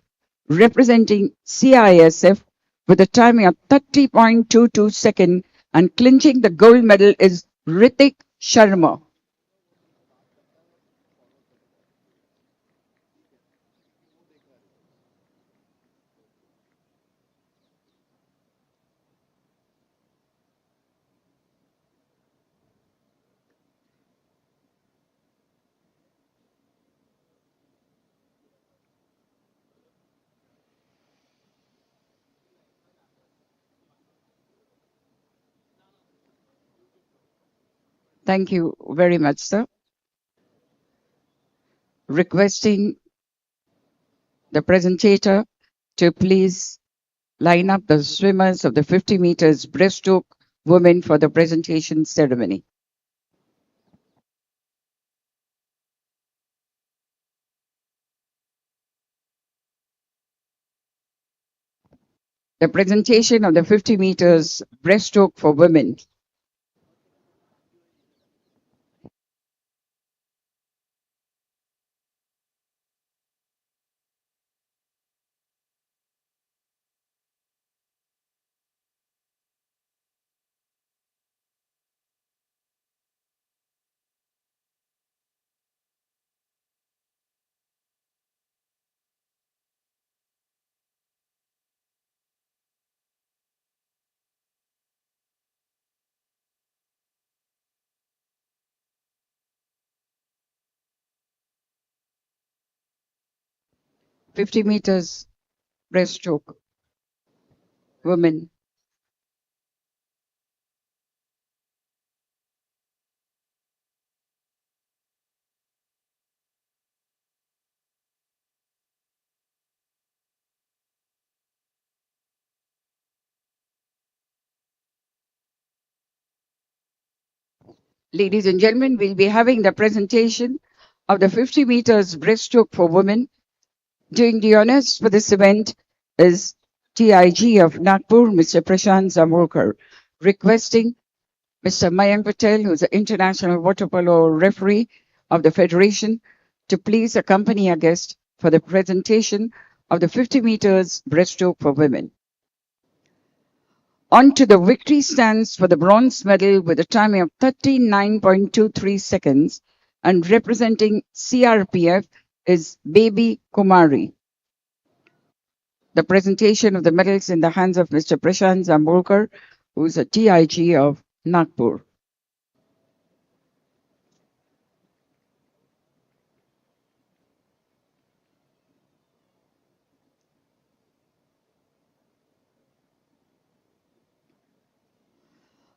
representing CISF with a timing of 30.22 seconds and clinching the gold medal is Ritik Sharma. Thank you very much, sir. Requesting the presentator to please line up the swimmers of the 50 meters breaststroke women for the presentation ceremony. The presentation of the 50 meters breaststroke for women. Fifty meters breaststroke women. Ladies and gentlemen, we'll be having the presentation of the 50 meters breaststroke for women. Doing the honors for this event is TIG of Nagpur, Mr. Prashant Zamolkar, requesting Mr. Mayank Patel, who's the international water polo referee of the Federation, to please accompany our guest for the presentation of the 50 meters breaststroke for women. On to the victory stands for the bronze medal with a timing of 39.23 seconds and representing CRPF is Baby Kumari. The presentation of the medals in the hands of Mr. Prashant Zambolkar, who is a TIG of Nagpur.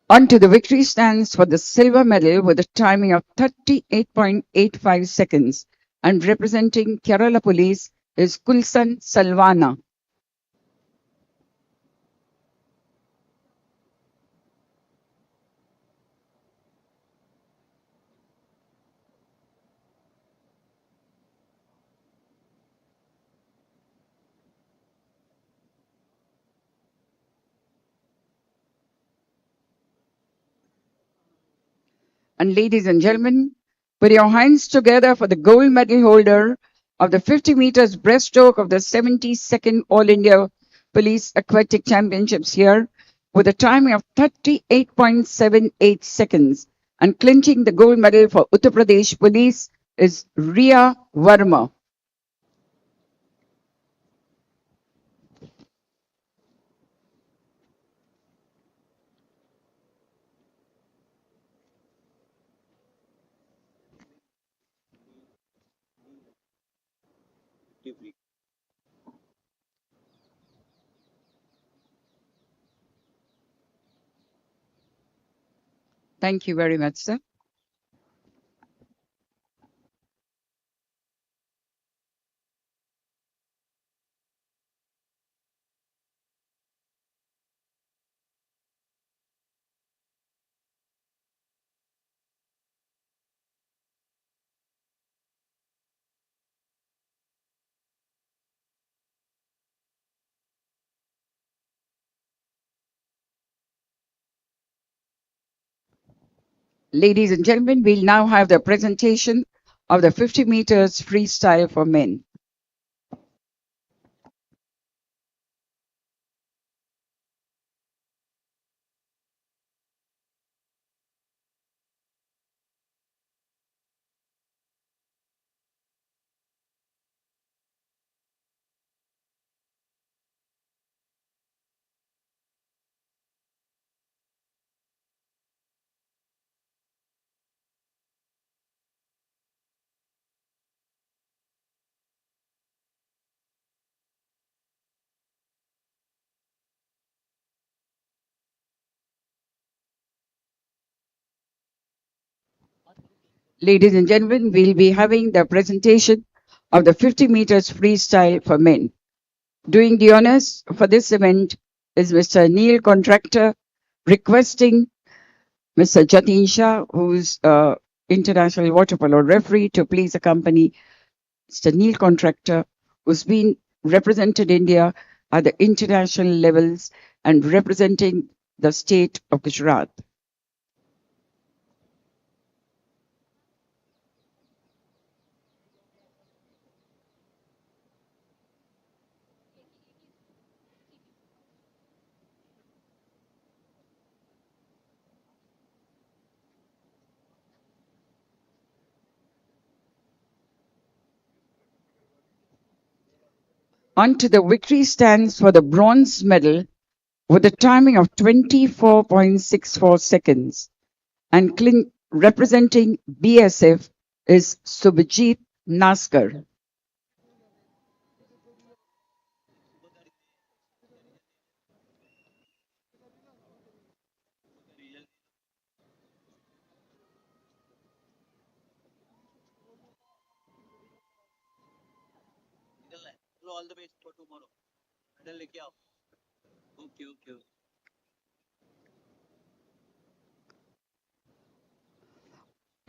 On to the victory stands for the silver medal with a timing of 38.85 seconds and representing Kerala Police is Kulsan Salwana. And ladies and gentlemen, put your hands together for the gold medal holder of the 50 meters breaststroke of the 72nd All India Police Aquatic Championships here with a timing of 38.78 seconds and clinching the gold medal for Uttar Pradesh Police is Ria Verma. Thank you very much, sir. Ladies and gentlemen, we'll now have the presentation of the 50 meters freestyle for men. Ladies and gentlemen, we'll be having the presentation of the 50 meters freestyle for men. Doing the honors for this event is Mr. Neil Contractor, requesting Mr. Jatin Shah, who's international water polo referee, to please accompany Mr. Neil Contractor, who's been represented India at the international levels and representing the state of Gujarat. Onto the victory stands for the bronze medal with a timing of 24.64 seconds, and representing BSF is Subhajit Naskar.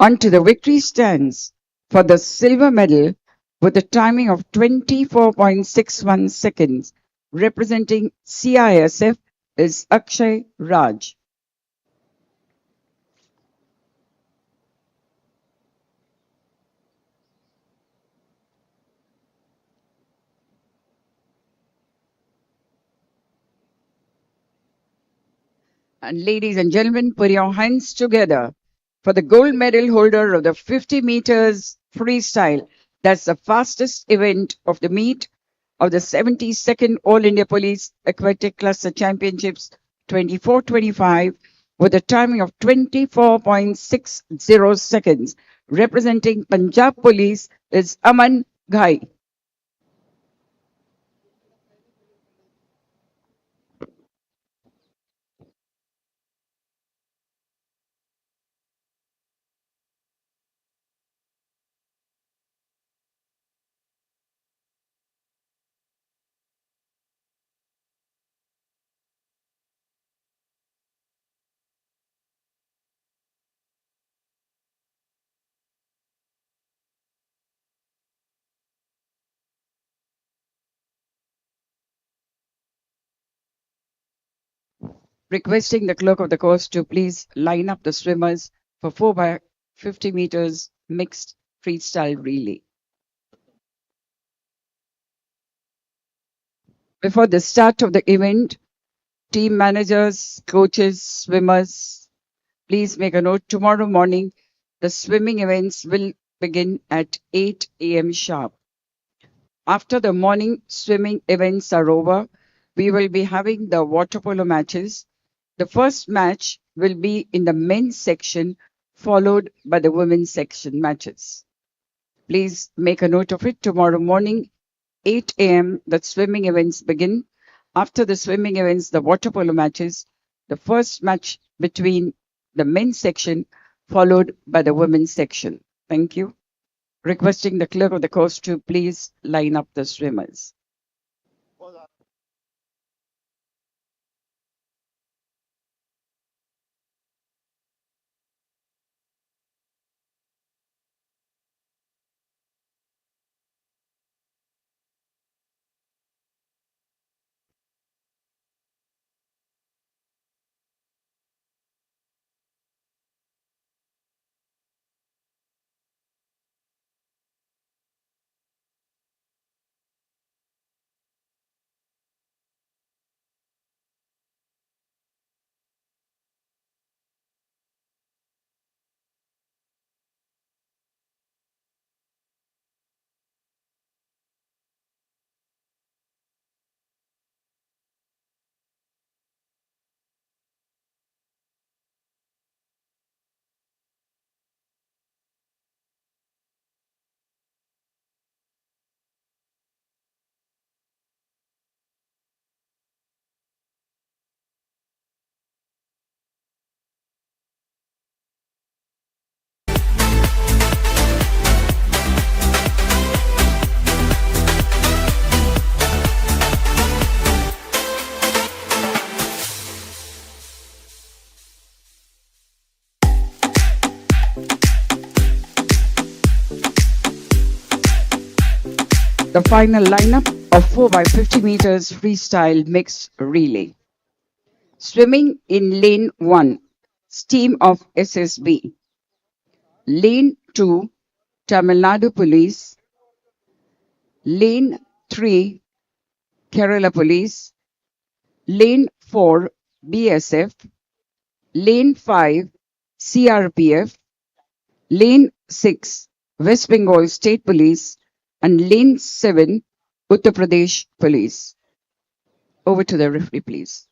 Onto the victory stands for the silver medal with a timing of 24.61 seconds, representing CISF is Akshay Raj. And ladies and gentlemen, put your hands together for the gold medal holder of the 50 meters freestyle. That's the fastest event of the meet of the 72nd All India Police Aquatic Cluster Championships 24-25 with a timing of 24.60 seconds. Representing Punjab Police is Aman Ghai. Requesting the clerk of the course to please line up the swimmers for 4 by 50 meters mixed freestyle relay. Before the start of the event, team managers, coaches, swimmers, please make a note. Tomorrow morning, the swimming events will begin at 8 a.m. sharp. After the morning swimming events are over, we will be having the water polo matches. The first match will be in the men's section, followed by the women's section matches. Please make a note of it. Tomorrow morning, 8 a.m., the swimming events begin. After the swimming events, the water polo matches. The first match between the men's section, followed by the women's section. Thank you. Requesting the clerk of the course to please line up the swimmers. The final lineup of 4 by 50 meters freestyle mixed relay. Swimming in lane 1, Team of SSB. Lane 2, Tamil Nadu Police. Lane 3, Kerala Police. Lane 4, BSF. Lane 5, CRPF. Lane 6, West Bengal State Police. And Lane 7, Uttar Pradesh Police. Over to the referee, please.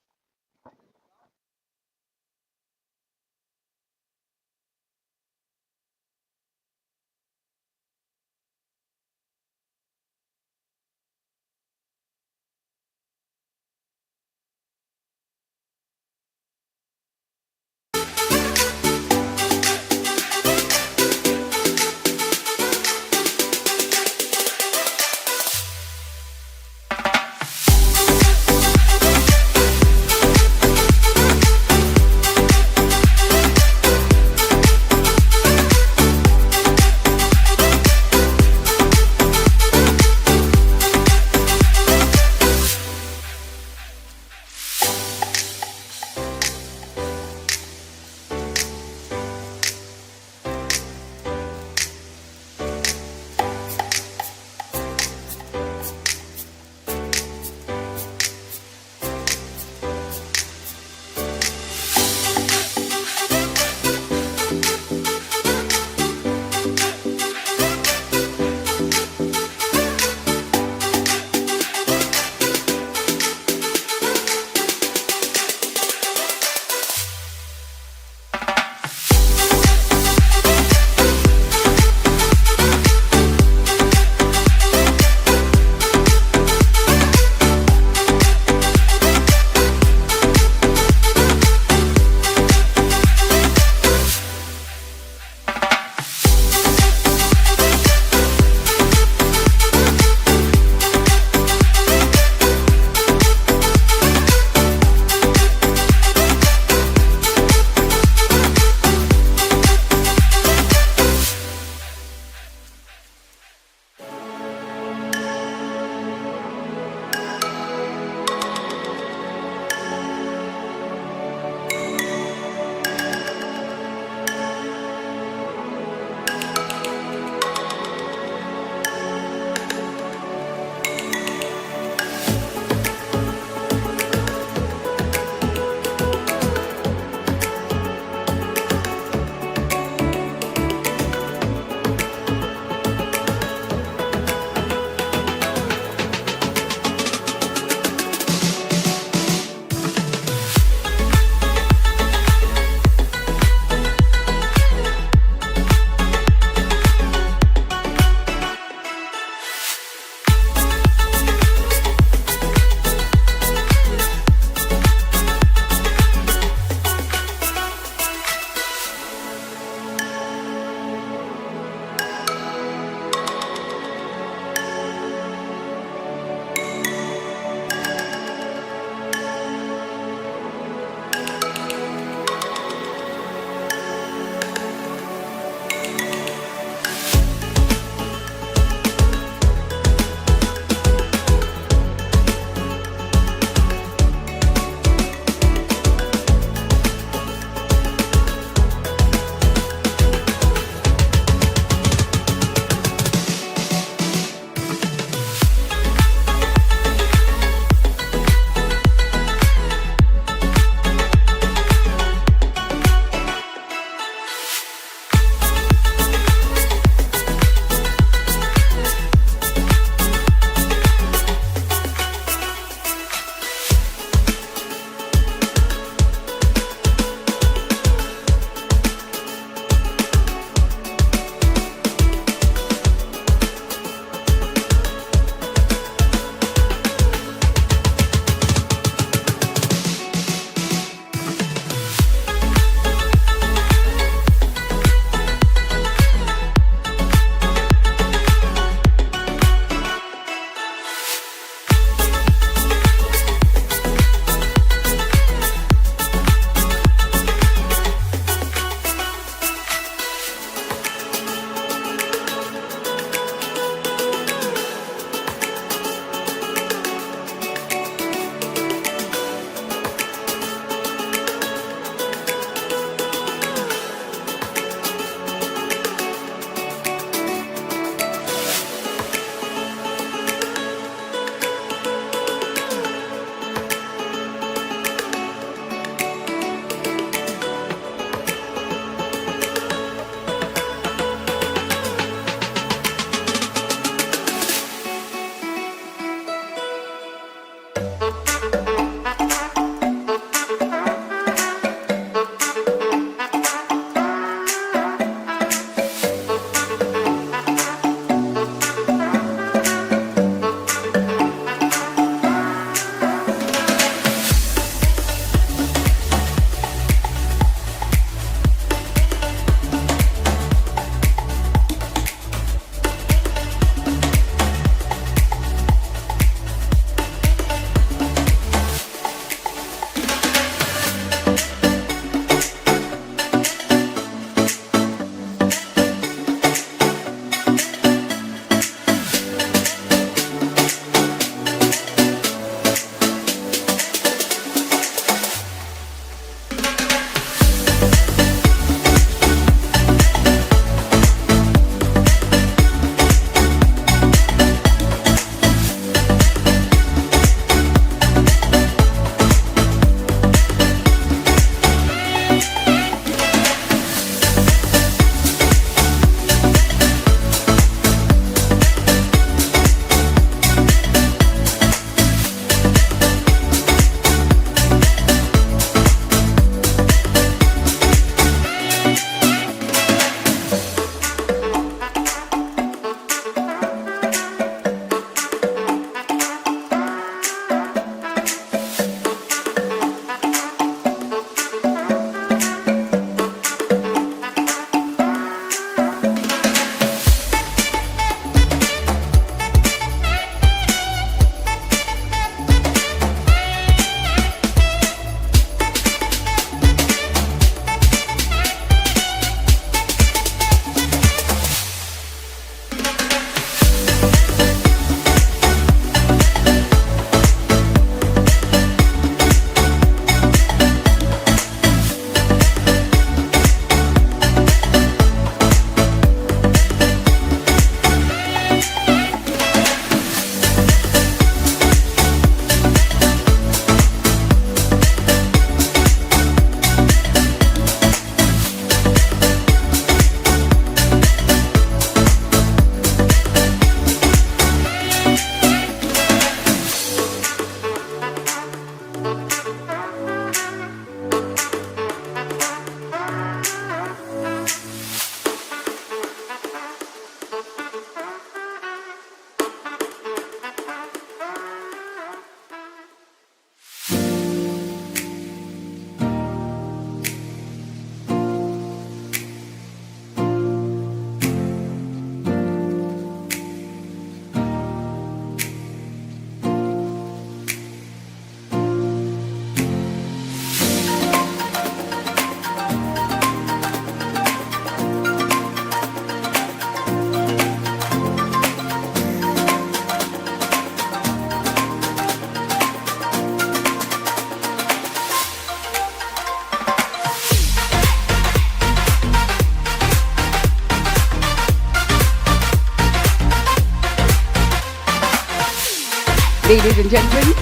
Ladies and gentlemen,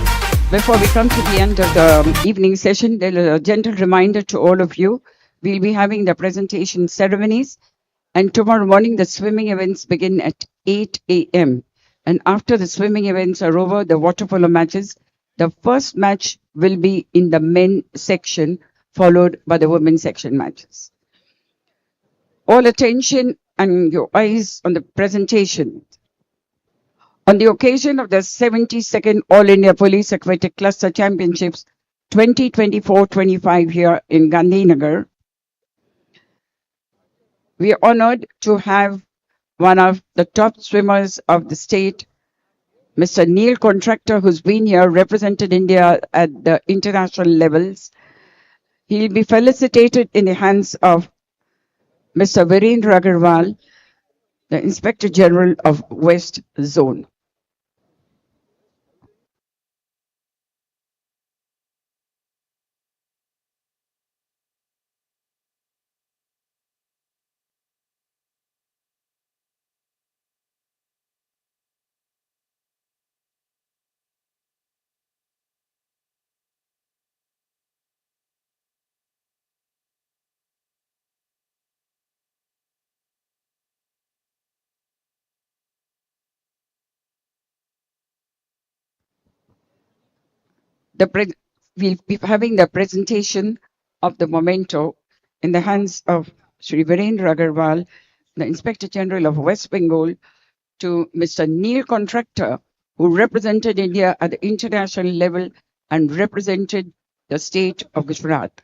before we come to the end of the evening session, there is a gentle reminder to all of you. We'll be having the presentation ceremonies, and tomorrow morning the swimming events begin at 8 a.m. And after the swimming events are over, the water polo matches, the first match will be in the men section, followed by the women section matches. All attention and your eyes on the presentation. On the occasion of the 72nd All India Police Aquatic Cluster Championships 2024-25 here in Gandhinagar, we are honored to have one of the top swimmers of the state, Mr. Neil Contractor, who's been here, represented India at the international levels. He'll be felicitated in the hands of Mr. Virendra Agarwal, the Inspector General of West Zone. We'll be having the presentation of the memento in the hands of Sri Virendra Agarwal, the Inspector General of West Bengal, to Mr. Neil Contractor, who represented India at the international level and represented the state of Gujarat.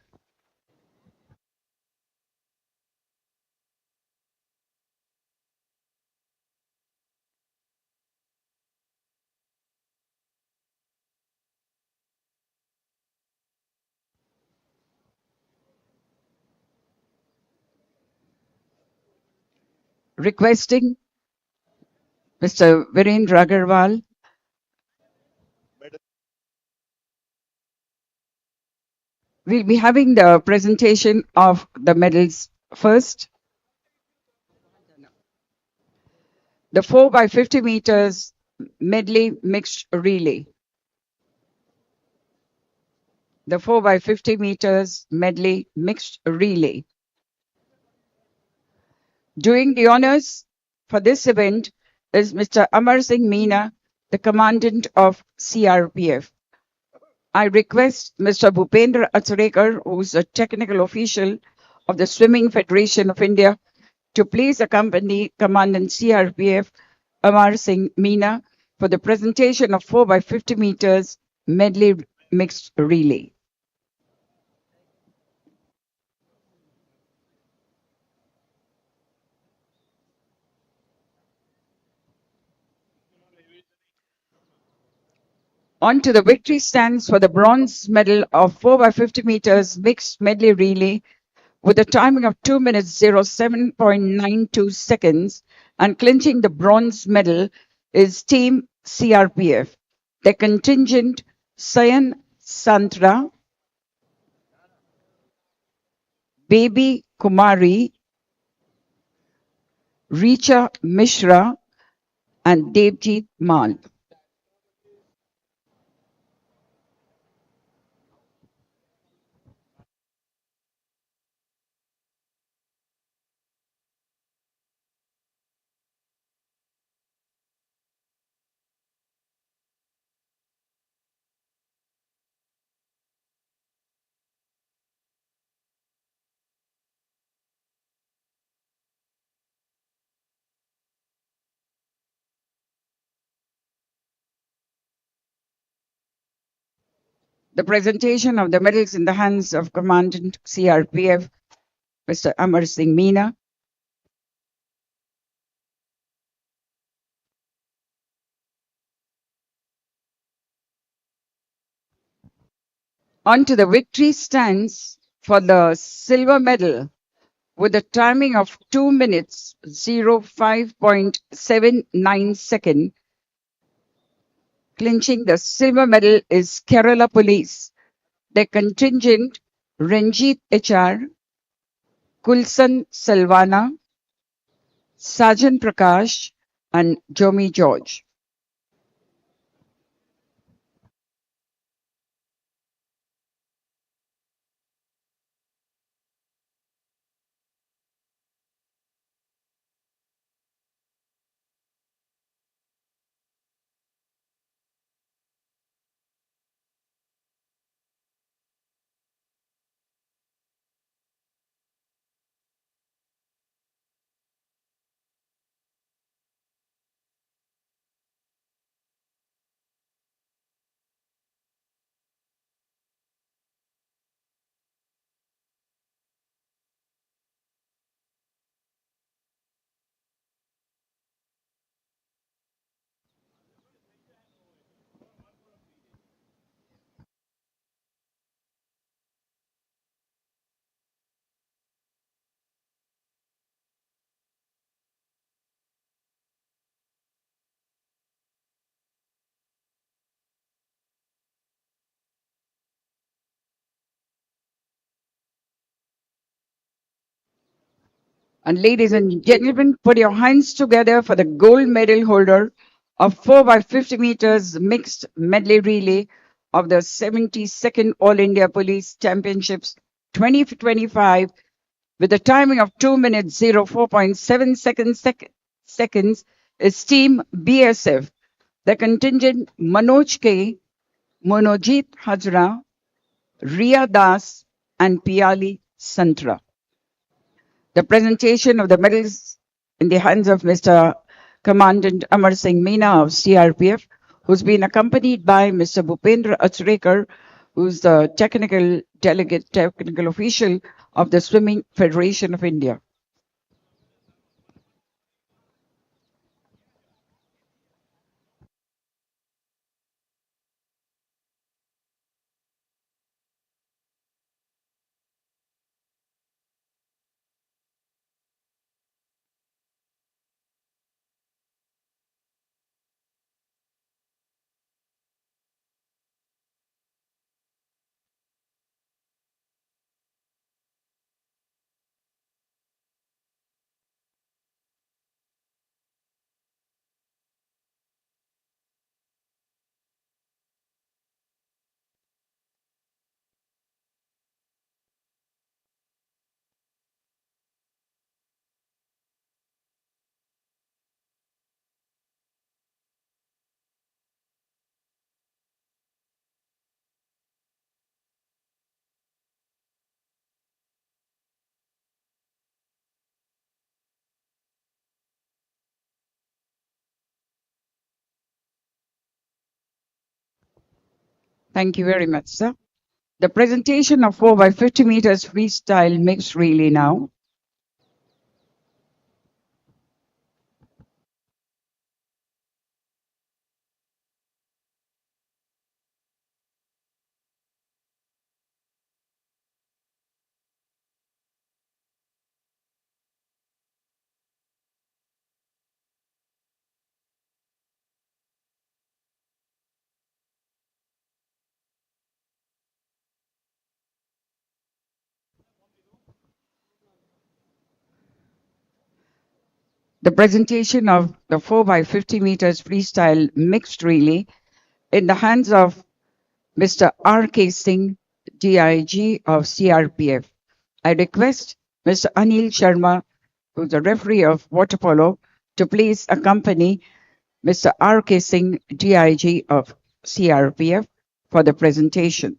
Requesting Mr. Virendra Agarwal. We'll be having the presentation of the medals first. The 4 by 50 meters medley mixed relay. The 4 by 50 meters medley mixed relay. Doing the honors for this event is Mr. Amar Singh Meena, the Commandant of CRPF. I request Mr. Bhupendra Atsurekar, who is a technical official of the Swimming Federation of India, to please accompany Commandant CRPF Amar Singh Meena for the presentation of 4 by 50 meters medley mixed relay. On to the victory stands for the bronze medal of 4 by 50 meters mixed medley relay with a timing of 2 minutes 07.92 seconds, and clinching the bronze medal is Team CRPF. The contingent Sayan Santra, Baby Kumari, Richa Mishra, and Devjit Mal. The presentation of the medals in the hands of Commandant CRPF, Mr. Amar Singh Meena. On to the victory stands for the silver medal with a timing of 2 minutes 05.79 second. Clinching the silver medal is Kerala Police. The contingent Ranjit HR, Kulsan Salvana, Sajan Prakash, and Jomi George. And ladies and gentlemen, put your hands together for the gold medal holder of 4 by 50 meters mixed medley relay of the 72nd All India Police Championships 2025 with a timing of 2 minutes 04.7 seconds is Team BSF. The contingent Manoj K, Monojit Hajra, Ria Das, and Piali Santra. The presentation of the medals in the hands of Mr. Commandant Amar Singh Meena of CRPF, who's been accompanied by Mr. Bhupendra Achrekar, who's the technical official of the Swimming Federation of India. Thank you very much, sir. The presentation of 4 by 50 meters freestyle mixed relay now. The presentation of the 4 by 50 meters freestyle mixed relay in the hands of Mr. R.K. Singh, DIG of CRPF. I request Mr. Anil Sharma, who's the referee of water polo, to please accompany Mr. R.K. Singh, DIG of CRPF, for the presentation.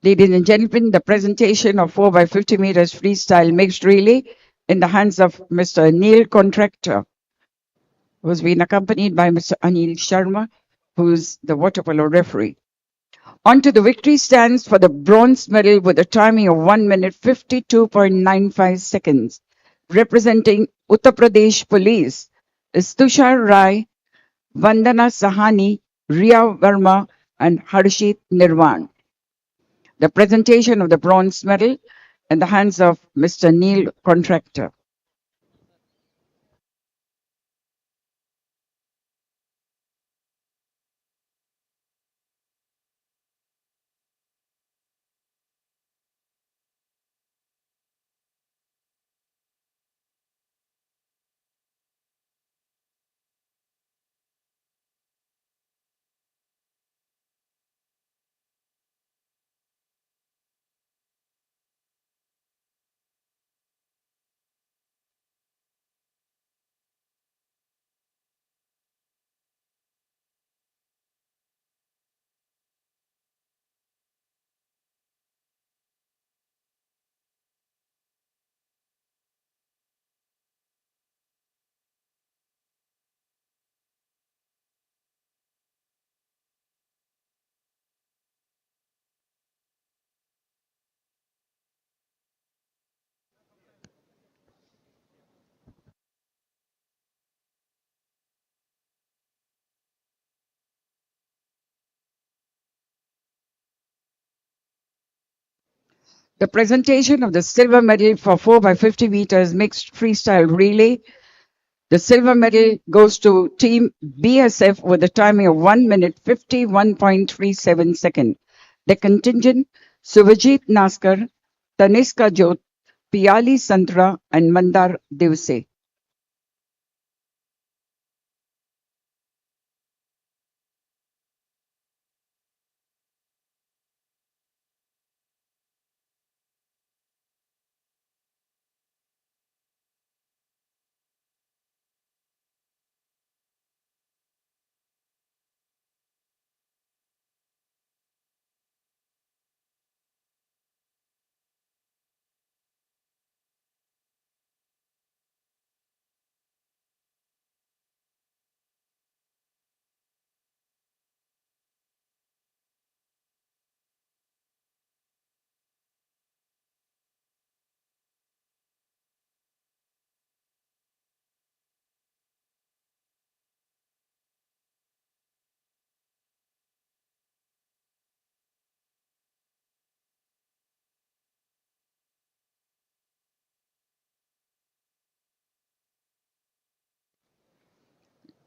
Ladies and gentlemen, the presentation of 4 by 50 meters freestyle mixed relay in the hands of Mr. Neil Contractor, who's been accompanied by Mr. Anil Sharma, who's the water polo referee. On to the victory stands for the bronze medal with a timing of 1 minute 52.95 seconds. Representing Uttar Pradesh Police is Tushar Rai, Vandana Sahani, Ria Verma, and Harshit Nirvan. The presentation of the bronze medal in the hands of Mr. Neil Contractor. The presentation of the silver medal for 4 by 50 meters mixed freestyle relay. The silver medal goes to Team BSF with a timing of 1 minute 51.37 seconds. The contingent Suvajit Naskar, Taniska Jot, Piali Santra, and Mandar Divse.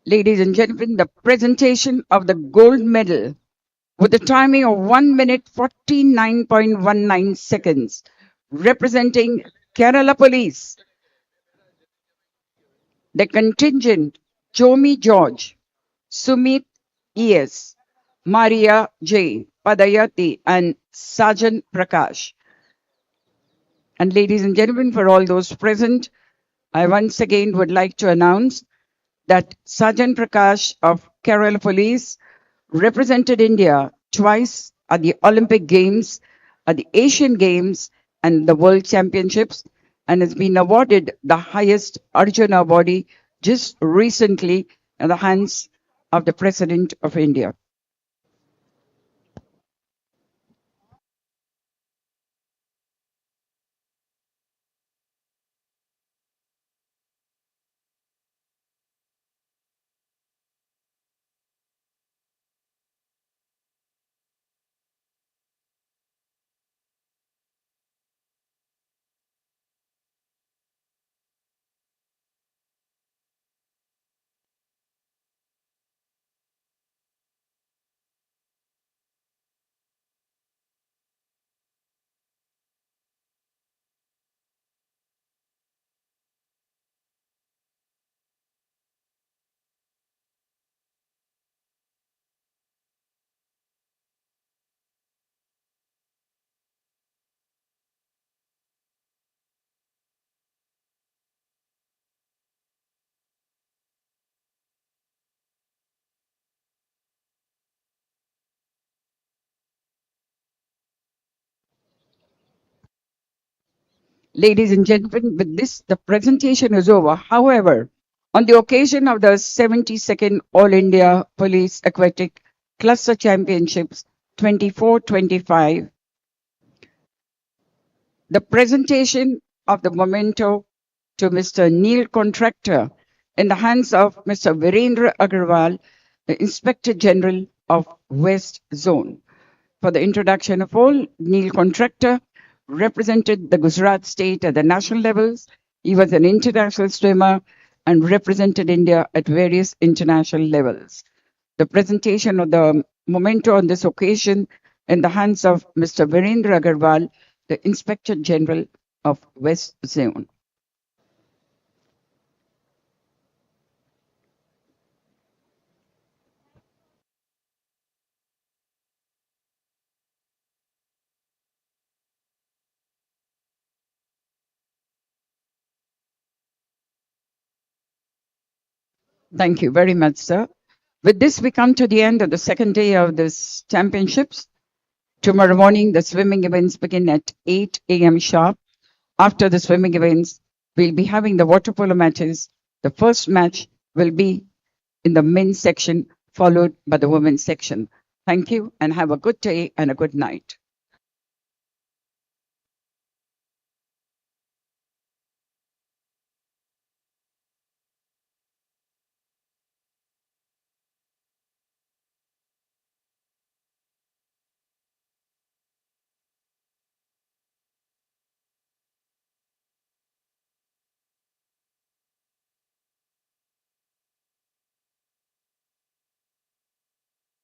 Ladies and gentlemen, the presentation of the gold medal with a timing of 1 minute 49.19 seconds, representing Kerala Police. The contingent Chomi George, Sumit E.S., Maria J. Padayati, and Sajan Prakash. And ladies and gentlemen, for all those present, I once again would like to announce that Sajan Prakash of Kerala Police represented India twice at the Olympic Games, at the Asian Games, and the World Championships, and has been awarded the highest Arjuna Award just recently in the hands of the President of India. Ladies and gentlemen, with this, the presentation is over. However, on the occasion of the 72nd All India Police Aquatic Cluster Championships 24-25, the presentation of the memento to Mr. Neil Contractor in the hands of Mr. Virendra Agarwal, the Inspector General of West Zone. For the introduction of all, Neil Contractor represented the Gujarat state at the national levels. He was an international swimmer and represented India at various international levels. The presentation of the memento on this occasion in the hands of Mr. Virendra Agarwal, the Inspector General of West Zone. Thank you very much, sir. With this, we come to the end of the second day of this championships. Tomorrow morning, the swimming events begin at 8 a.m. sharp. After the swimming events, we'll be having the water polo matches. The first match will be in the men's section, followed by the women's section. Thank you and have a good day and a good night.